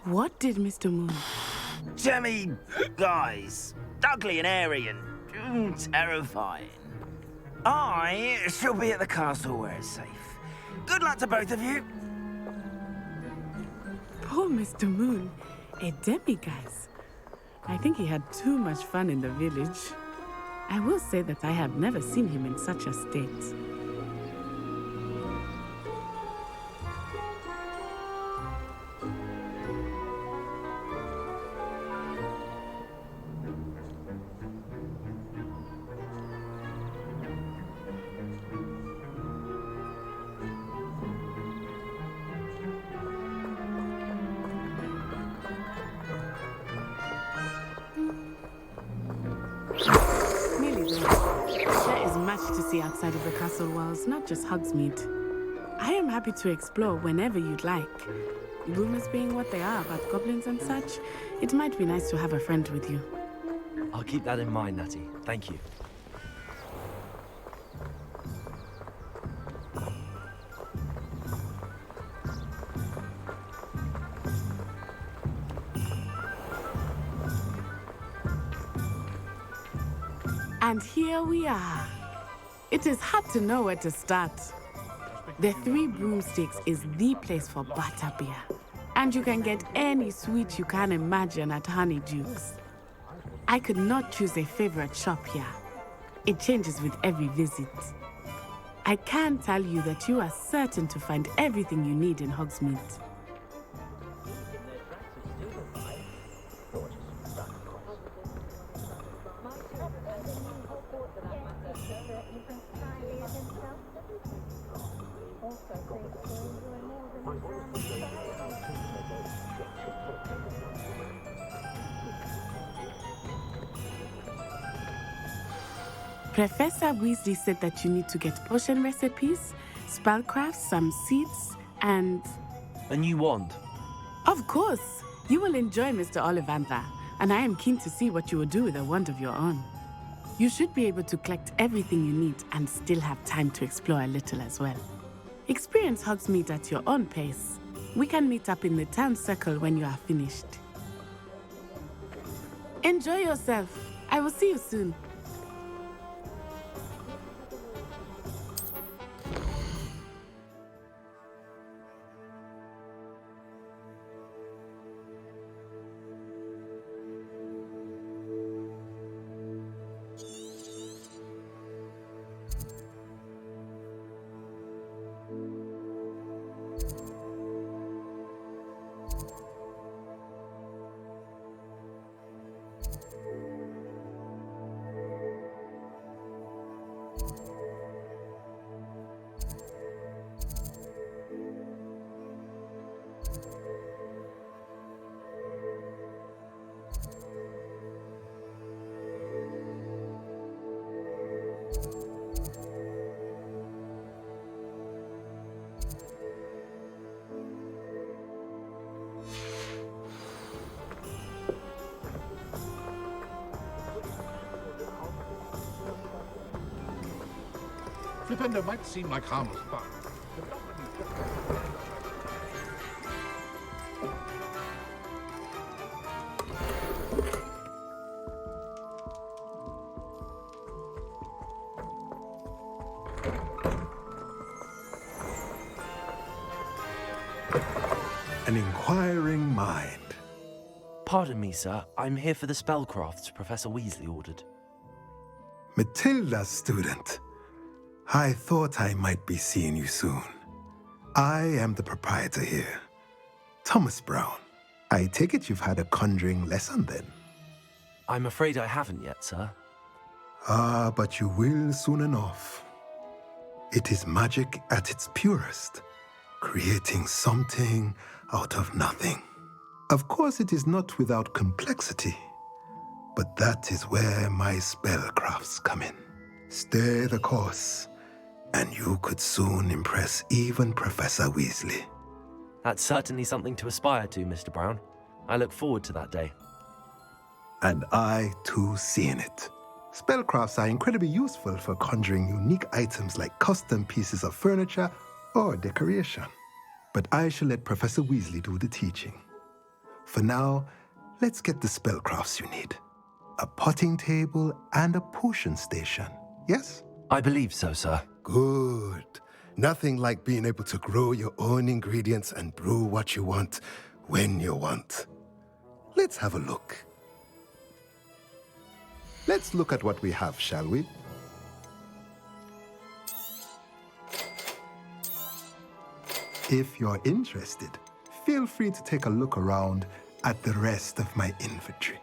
What did Mr. Moon? Jemmy guys. Ugly and airy and terrifying. I shall be at the castle where it's safe. Good luck to both of you. Poor Mr. Moon. A demiguise. I think he had too much fun in the village. I will say that I have never seen him in such a state. To see outside of the castle walls, not just Hogsmeade. I am happy to explore whenever you'd like. Rumors being what they are about goblins and such, it might be nice to have a friend with you. I'll keep that in mind, Natty. Thank you. And here we are. It is hard to know where to start. The Three Broomsticks is the place for butterbeer. And you can get any sweet you can imagine at Honeydukes. I could not choose a favorite shop here. It changes with every visit. I can tell you that you are certain to find everything you need in Hogsmeade. Professor Weasley said that you need to get potion recipes, spellcrafts, some seeds, and... A new wand? Of course! You will enjoy Mr. Ollivander, and I am keen to see what you will do with a wand of your own. You should be able to collect everything you need and still have time to explore a little as well. Experience Hogsmeade at your own pace. We can meet up in the town circle when you are finished. Enjoy yourself. I will see you soon. Flipendo might seem like harmless fun. An inquiring mind. Pardon me, sir. I'm here for the spellcrafts Professor Weasley ordered. Matilda, student. I thought I might be seeing you soon. I am the proprietor here, Thomas Brown. I take it you've had a conjuring lesson then? I'm afraid I haven't yet, sir. Ah, but you will soon enough. It is magic at its purest, creating something out of nothing. Of course, it is not without complexity, but that is where my spellcrafts come in. Stay the course, and you could soon impress even Professor Weasley. That's certainly something to aspire to, Mr. Brown. I look forward to that day. And I, too, see in it. Spellcrafts are incredibly useful for conjuring unique items like custom pieces of furniture or decoration. But I shall let Professor Weasley do the teaching. For now, let's get the spellcrafts you need. A potting table and a potion station, yes? I believe so, sir. Good. Nothing like being able to grow your own ingredients and brew what you want when you want. Let's have a look. Let's look at what we have, shall we? If you're interested, feel free to take a look around at the rest of my inventory.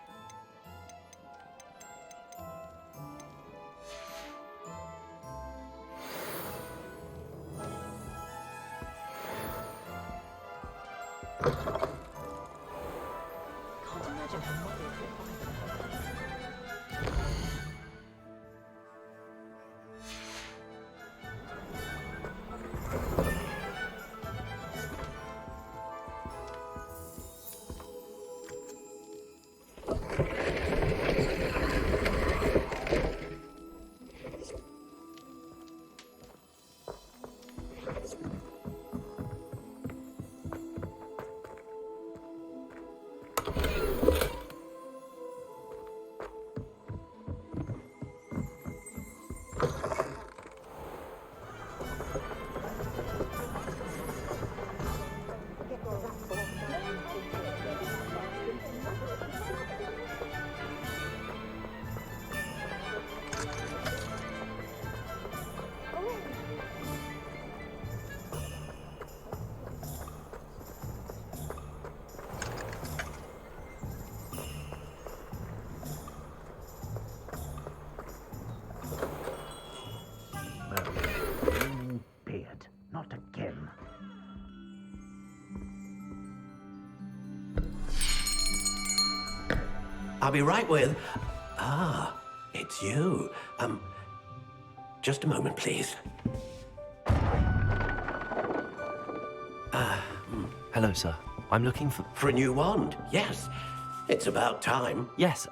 Beard, not again. I'll be right with... Ah, it's you. Just a moment, please. Hello, sir. I'm looking for... For a new wand, yes. It's about time. Yes,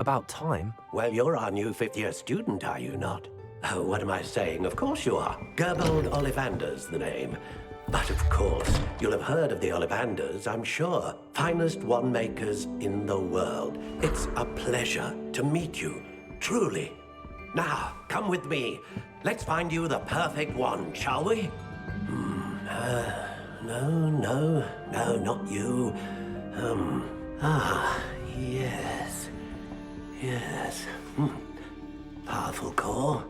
about time? Well, you're our new fifth-year student, are you not? Oh, what am I saying? Of course you are. Gerbold Ollivander's the name. But of course, you'll have heard of the Ollivanders, I'm sure. Finest wand makers in the world. It's a pleasure to meet you, truly. Now, come with me. Let's find you the perfect wand, shall we? No, not you. Yes. Powerful core.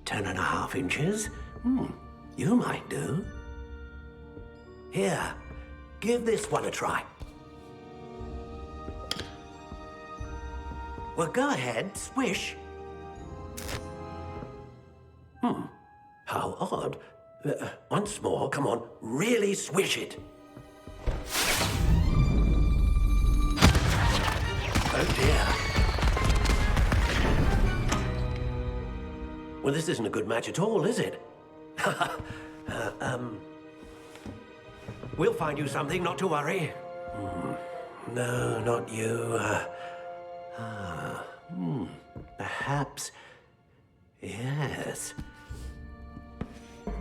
10.5 inches. You might do. Here, give this one a try. Well, go ahead, swish. How odd. Once more, come on, really swish it. Oh dear. Well, this isn't a good match at all, is it? We'll find you something, not to worry. No, not you. Perhaps... Yes.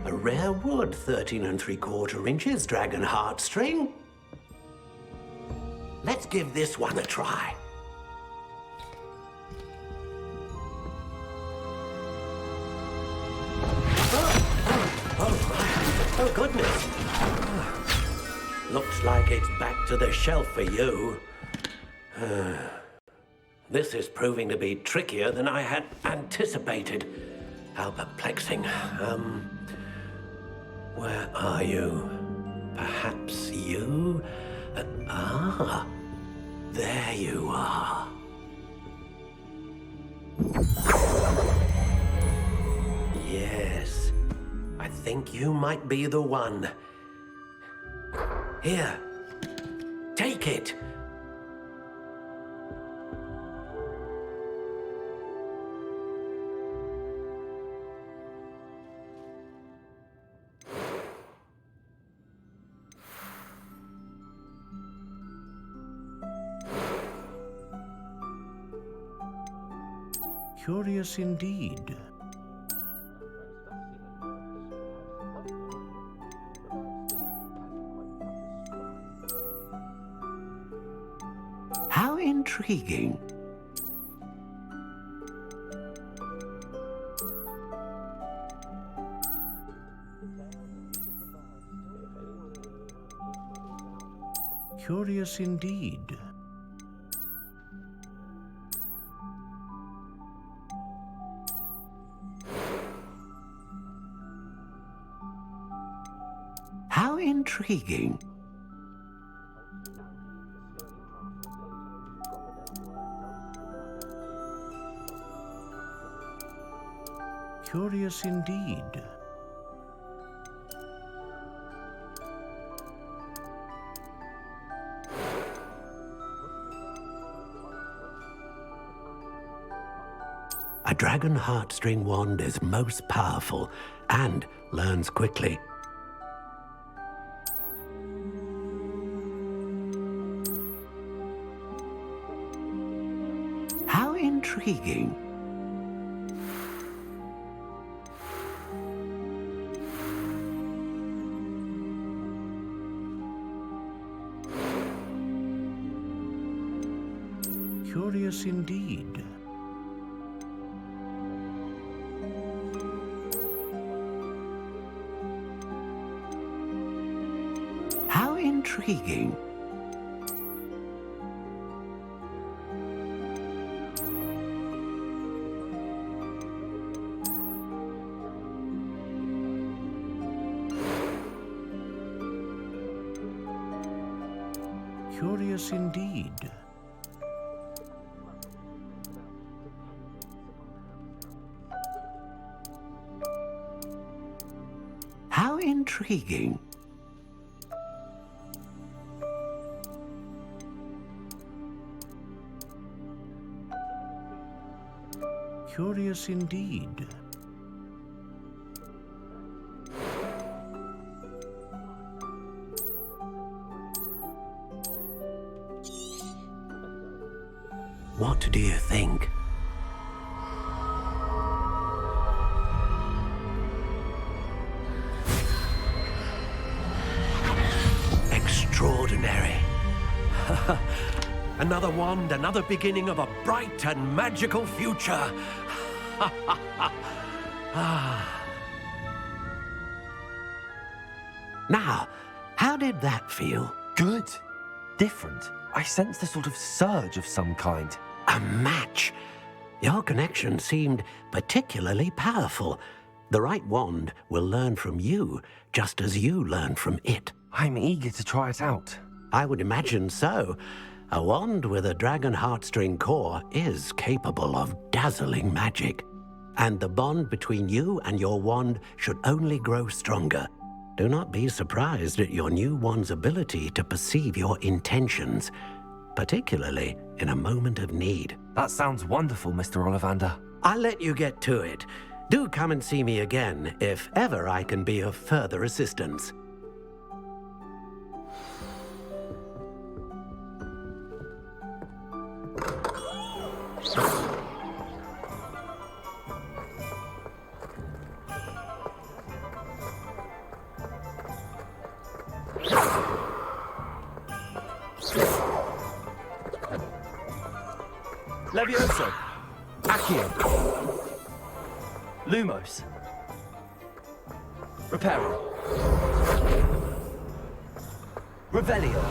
A rare wood, 13 3/4 inches, dragon heartstring. Let's give this one a try. Oh, goodness. Looks like it's back to the shelf for you. This is proving to be trickier than I had anticipated. How perplexing. Where are you? Perhaps you? There you are. Yes, I think you might be the one. Here, take it. Curious indeed. How intriguing. Curious indeed. How intriguing. Curious indeed. A dragon heartstring wand is most powerful and learns quickly. How intriguing. Curious indeed. How intriguing. Curious indeed. How intriguing. Curious indeed. What do you think? Extraordinary. Another wand, another beginning of a bright and magical future. Now, how did that feel? Good. Different. I sensed a sort of surge of some kind. A match. Your connection seemed particularly powerful. The right wand will learn from you, just as you learn from it. I'm eager to try it out. I would imagine so. A wand with a dragon heartstring core is capable of dazzling magic. And the bond between you and your wand should only grow stronger. Do not be surprised at your new wand's ability to perceive your intentions, particularly in a moment of need. That sounds wonderful, Mr. Ollivander. I'll let you get to it. Do come and see me again if ever I can be of further assistance. Levioso. Accio. Lumos. Reparo. Revelio.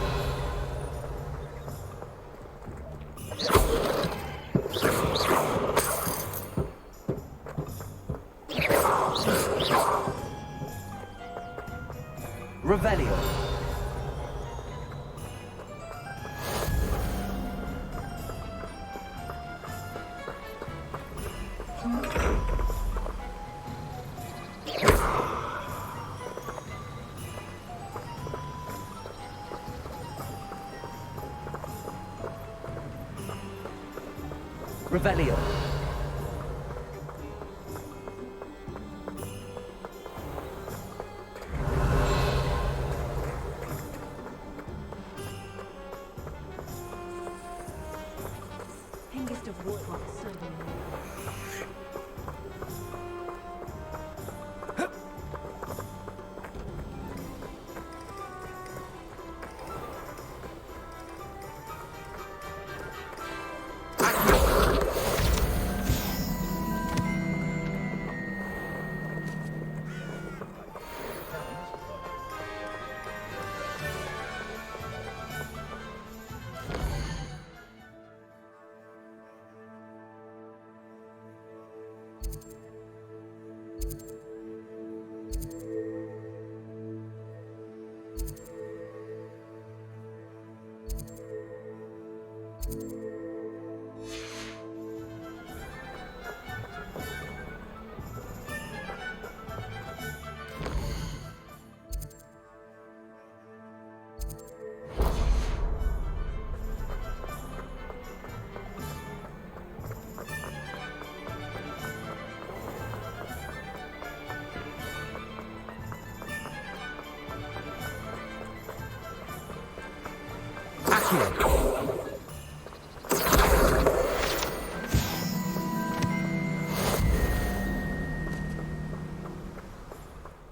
Revelio. Revelio. Hengist of Hogwarts,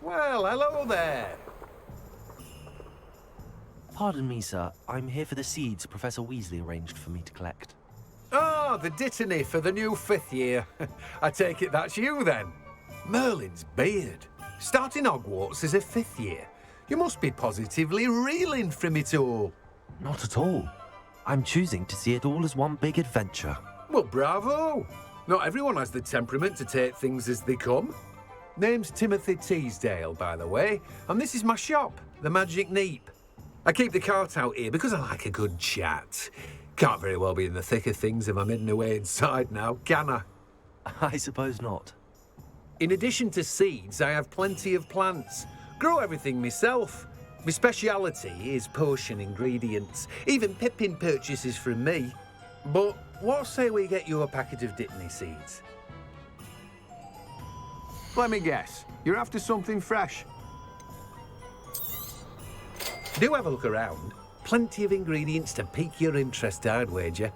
Well, hello there. Pardon me, sir. I'm here for the seeds Professor Weasley arranged for me to collect. Oh, the dittany for the new 5th year. I take it that's you, then. Merlin's beard. Starting Hogwarts as a 5th year. You must be positively reeling from it all. Not at all. I'm choosing to see it all as one big adventure. Well, bravo. Not everyone has the temperament to take things as they come. Name's Timothy Teasdale, by the way, and this is my shop, the Magic Neep. I keep the cart out here because I like a good chat. Can't very well be in the thick of things if I'm hidden away inside now, can I? I suppose not. In addition to seeds, I have plenty of plants. Grow everything myself. My speciality is potion ingredients. Even Pippin purchases from me. But what say we get you a packet of Dittany seeds? Let me guess. You're after something fresh. Do have a look around. Plenty of ingredients to pique your interest, I'd wager.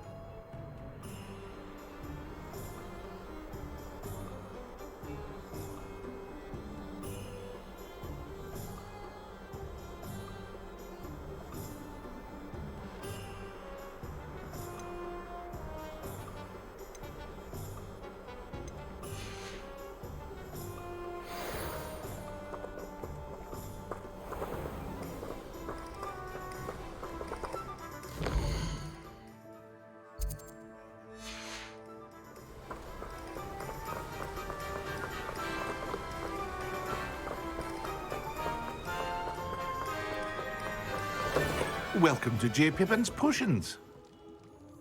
Welcome to J. Pippin's Potions.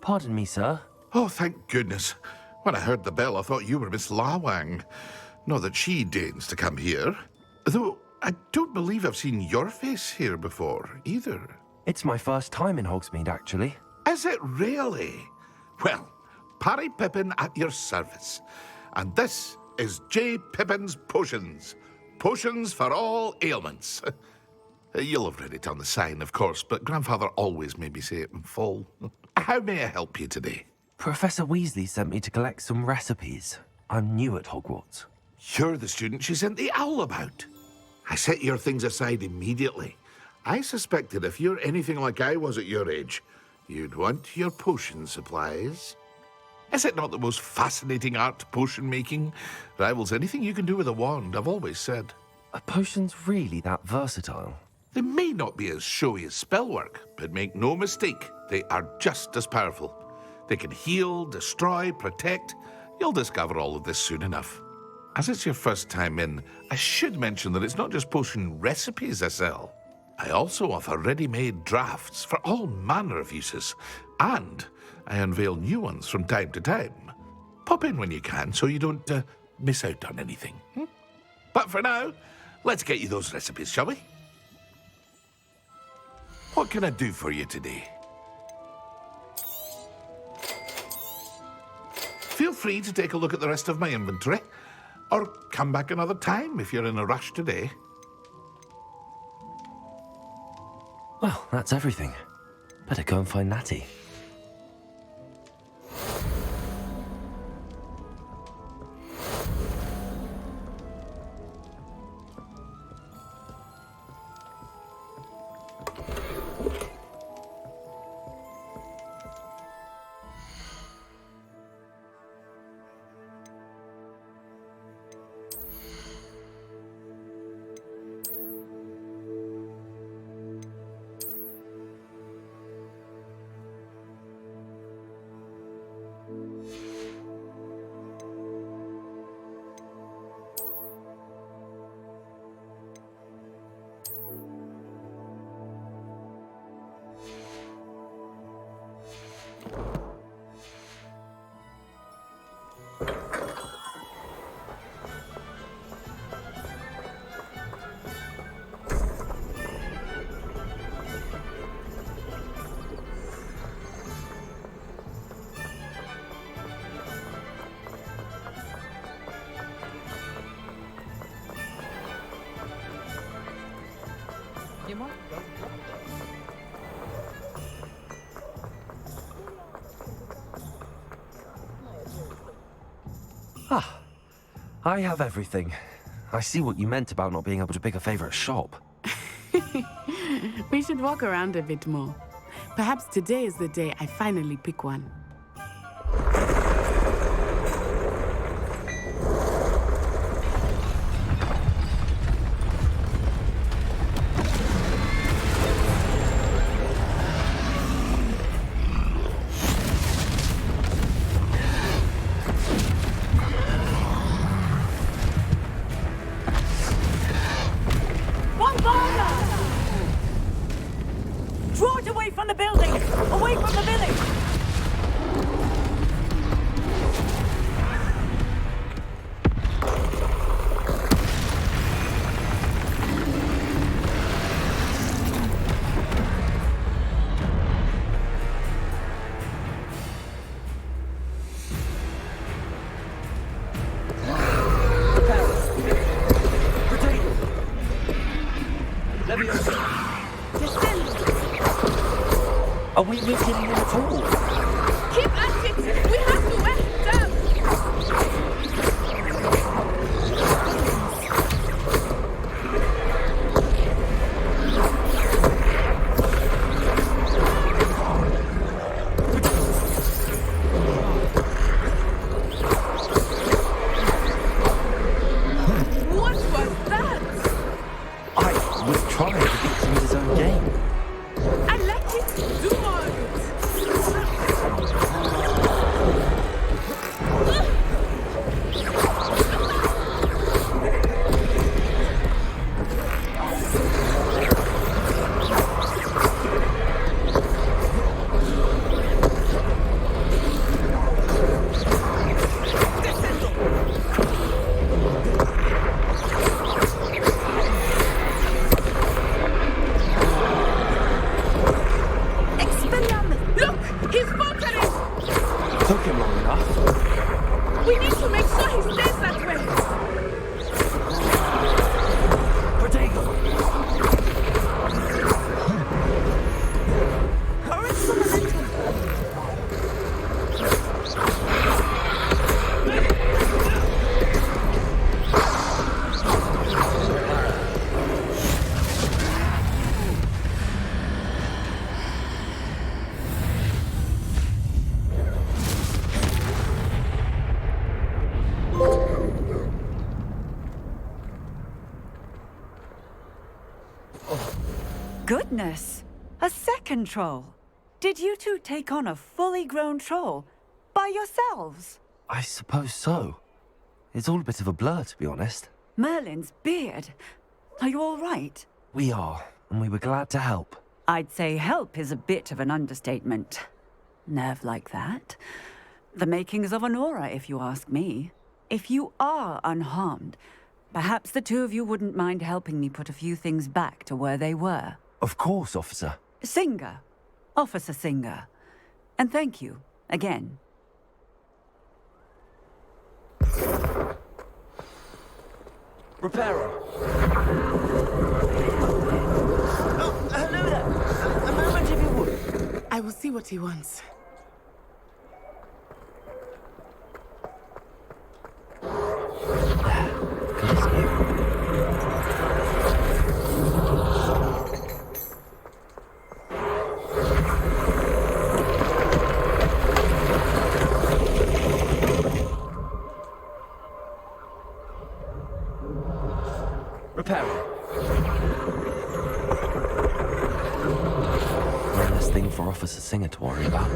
Pardon me, sir. Oh, thank goodness. When I heard the bell, I thought you were Miss Lawang. Not that she deigns to come here. Though I don't believe I've seen your face here before, either. It's my first time in Hogsmeade, actually. Is it really? Well, Parry Pippin at your service. And this is J. Pippin's Potions. Potions for all ailments. You'll have read it on the sign, of course, but Grandfather always made me say it in full. How may I help you today? Professor Weasley sent me to collect some recipes. I'm new at Hogwarts. You're the student she sent the owl about. I set your things aside immediately. I suspected if you're anything like I was at your age, you'd want your potion supplies. Is it not the most fascinating art, potion making? Rivals anything you can do with a wand, I've always said. Are potions really that versatile? They may not be as showy as spellwork, but make no mistake, they are just as powerful. They can heal, destroy, protect. You'll discover all of this soon enough. As it's your first time in, I should mention that it's not just potion recipes I sell. I also offer ready-made drafts for all manner of uses, and I unveil new ones from time to time. Pop in when you can so you don't miss out on anything. But for now, let's get you those recipes, shall we? What can I do for you today? Feel free to take a look at the rest of my inventory, or come back another time if you're in a rush today. Well, that's everything. Better go and find Natty. Ah, I have everything. I see what you meant about not being able to pick a favorite shop. We should walk around a bit more. Perhaps today is the day I finally pick one. Draw it away from the building! Away from the village! Are we making him at all? Keep at it! We have to wear him down! What was that? I was trying to beat him in his own game. I like it! Do more of it! Took him long enough. We need to make sure he stays that way! Protego! Current momentum! Goodness! A second troll! Did you two take on a fully grown troll? By yourselves? I suppose so. It's all a bit of a blur, to be honest. Merlin's beard. Are you all right? We are, and we were glad to help. I'd say help is a bit of an understatement. Nerve like that. The makings of an aura, if you ask me. If you are unharmed, perhaps the two of you wouldn't mind helping me put a few things back to where they were. Of course, officer. Singer. Officer Singer. And thank you, again. Repairer. Oh, hello there. A moment if you would. I will see what he wants. Repairer. One less thing for Officer Singer to worry about.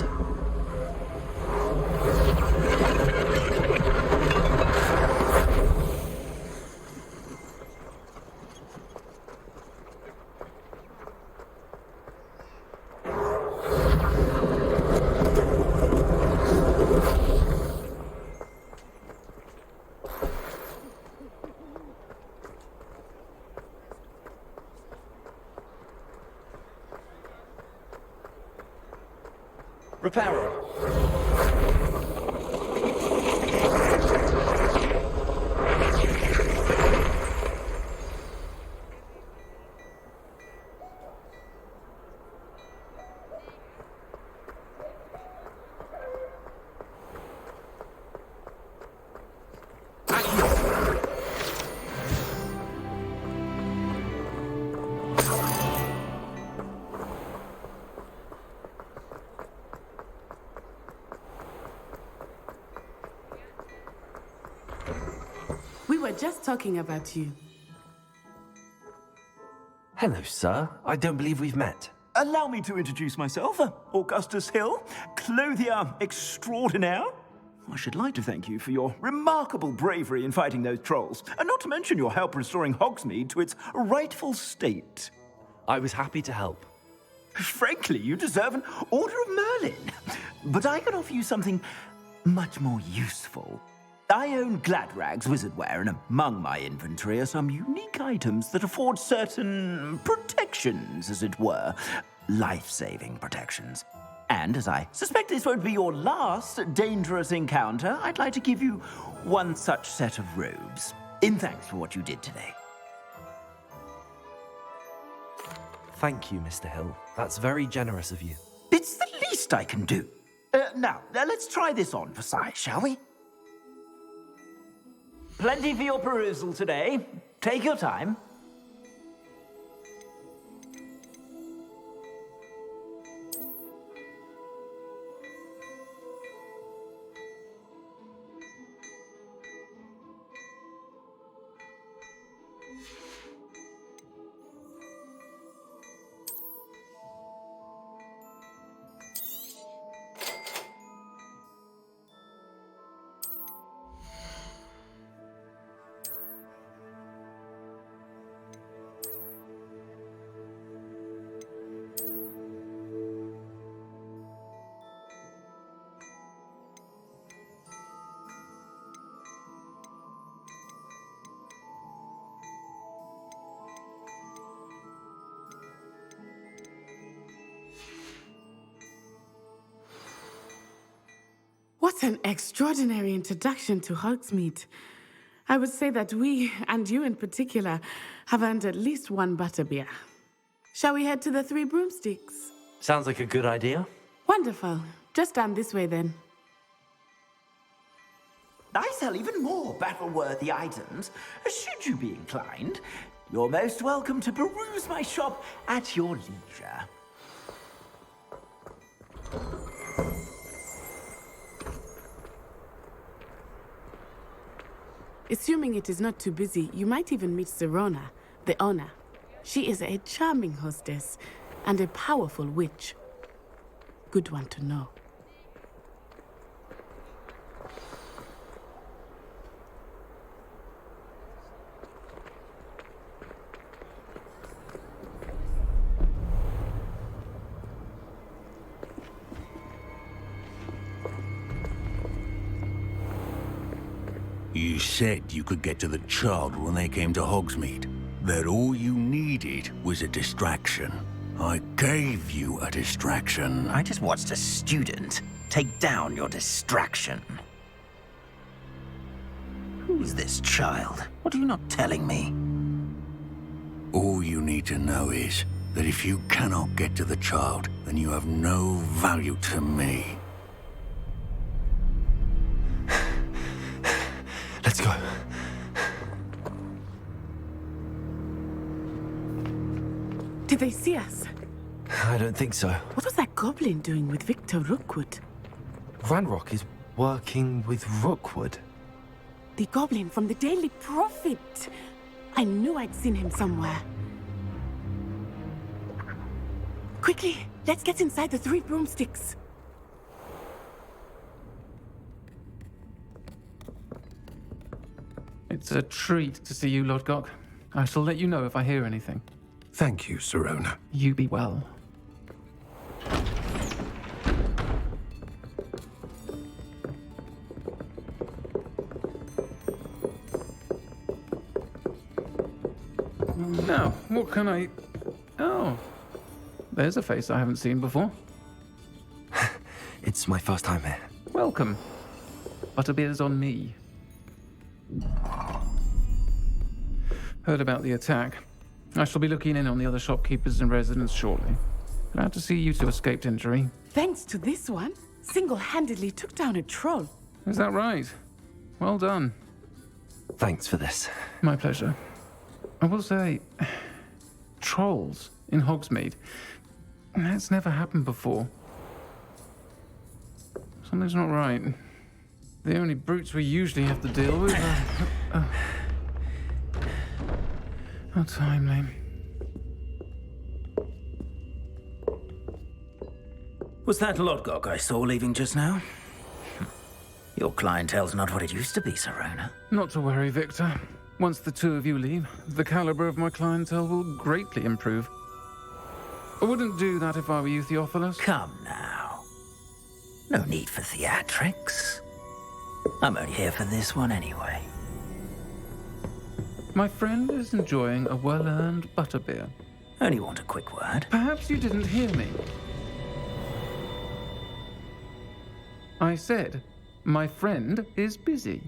Repairer. were just talking about you. Hello, sir. I don't believe we've met. Allow me to introduce myself, Augustus Hill, clothier extraordinaire. I should like to thank you for your remarkable bravery in fighting those trolls, and not to mention your help restoring Hogsmeade to its rightful state. I was happy to help. Frankly, you deserve an Order of Merlin. But I can offer you something much more useful. I own Gladrag's wizardware, and among my inventory are some unique items that afford certain protections, as it were. Life-saving protections. And as I suspect this won't be your last dangerous encounter, I'd like to give you one such set of robes, in thanks for what you did today. Thank you, Mr. Hill. That's very generous of you. It's the least I can do. Now, let's try this on for size, shall we? Plenty for your perusal today. Take your time. What an extraordinary introduction to Hogsmeade. I would say that we, and you in particular, have earned at least one butterbeer. Shall we head to the Three Broomsticks? Sounds like a good idea. Wonderful. Just down this way then. I sell even more battle-worthy items. Should you be inclined, you're most welcome to peruse my shop at your leisure. Assuming it is not too busy, you might even meet Serona, the owner. She is a charming hostess and a powerful witch. Good one to know. You said you could get to the child when they came to Hogsmeade. That all you needed was a distraction. I gave you a distraction. I just watched a student take down your distraction. Who's this child? What are you not telling me? All you need to know is that if you cannot get to the child, then you have no value to me. Let's go. Did they see us? I don't think so. What was that goblin doing with Victor Rookwood? Ranrock is working with Rookwood. The goblin from the Daily Prophet. I knew I'd seen him somewhere. Quickly, let's get inside the Three Broomsticks. It's a treat to see you, Lodgok. I shall let you know if I hear anything. Thank you, Serona. You be well. Now, what can I... Oh, there's a face I haven't seen before. It's my first time here. Welcome. Butterbeer's on me. Heard about the attack. I shall be looking in on the other shopkeepers and residents shortly. Glad to see you two escaped injury. Thanks to this one, single-handedly took down a troll. Is that right? Well done. Thanks for this. My pleasure. I will say, trolls in Hogsmeade. That's never happened before. Something's not right. The only brutes we usually have to deal with are... How timely. Was that Lodgok I saw leaving just now? Your clientele's not what it used to be, Serona. Not to worry, Victor. Once the two of you leave, the caliber of my clientele will greatly improve. I wouldn't do that if I were you, Theophilus. Come now. No need for theatrics. I'm only here for this one anyway. My friend is enjoying a well-earned butterbeer. Only want a quick word. Perhaps you didn't hear me. I said, my friend is busy.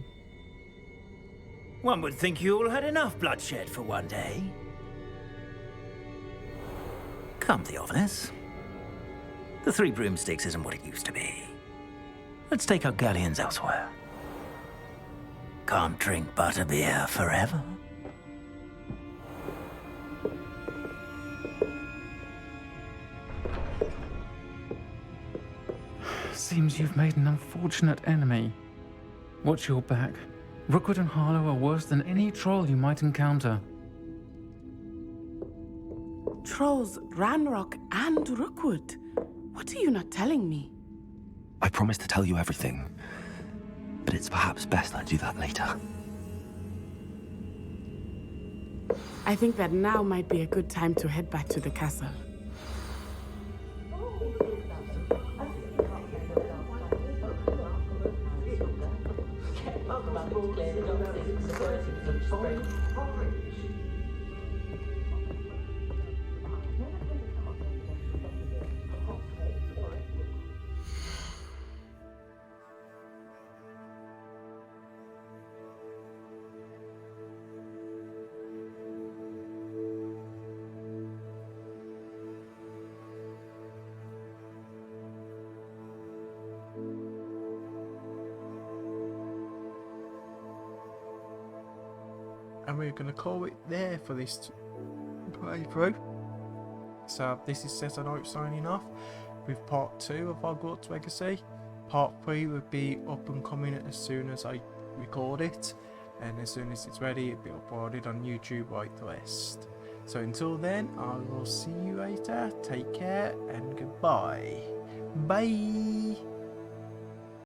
One would think you all had enough bloodshed for one day. Come, Theophilus. The Three Broomsticks isn't what it used to be. Let's take our galleons elsewhere. Can't drink butterbeer forever. Seems you've made an unfortunate enemy. Watch your back. Rookwood and Harlow are worse than any troll you might encounter. Trolls, Ranrock, and Rookwood. What are you not telling me? I promised to tell you everything, but it's perhaps best I do that later. I think that now might be a good time to head back to the castle. And we're going to call it there for this playthrough. So this is Set on Out signing off with part 2 of Hogwarts Legacy. Part 3 will be up and coming as soon as I record it, and as soon as it's ready it'll be uploaded on YouTube like the rest. So until then, I will see you later. Take care and goodbye. Bye.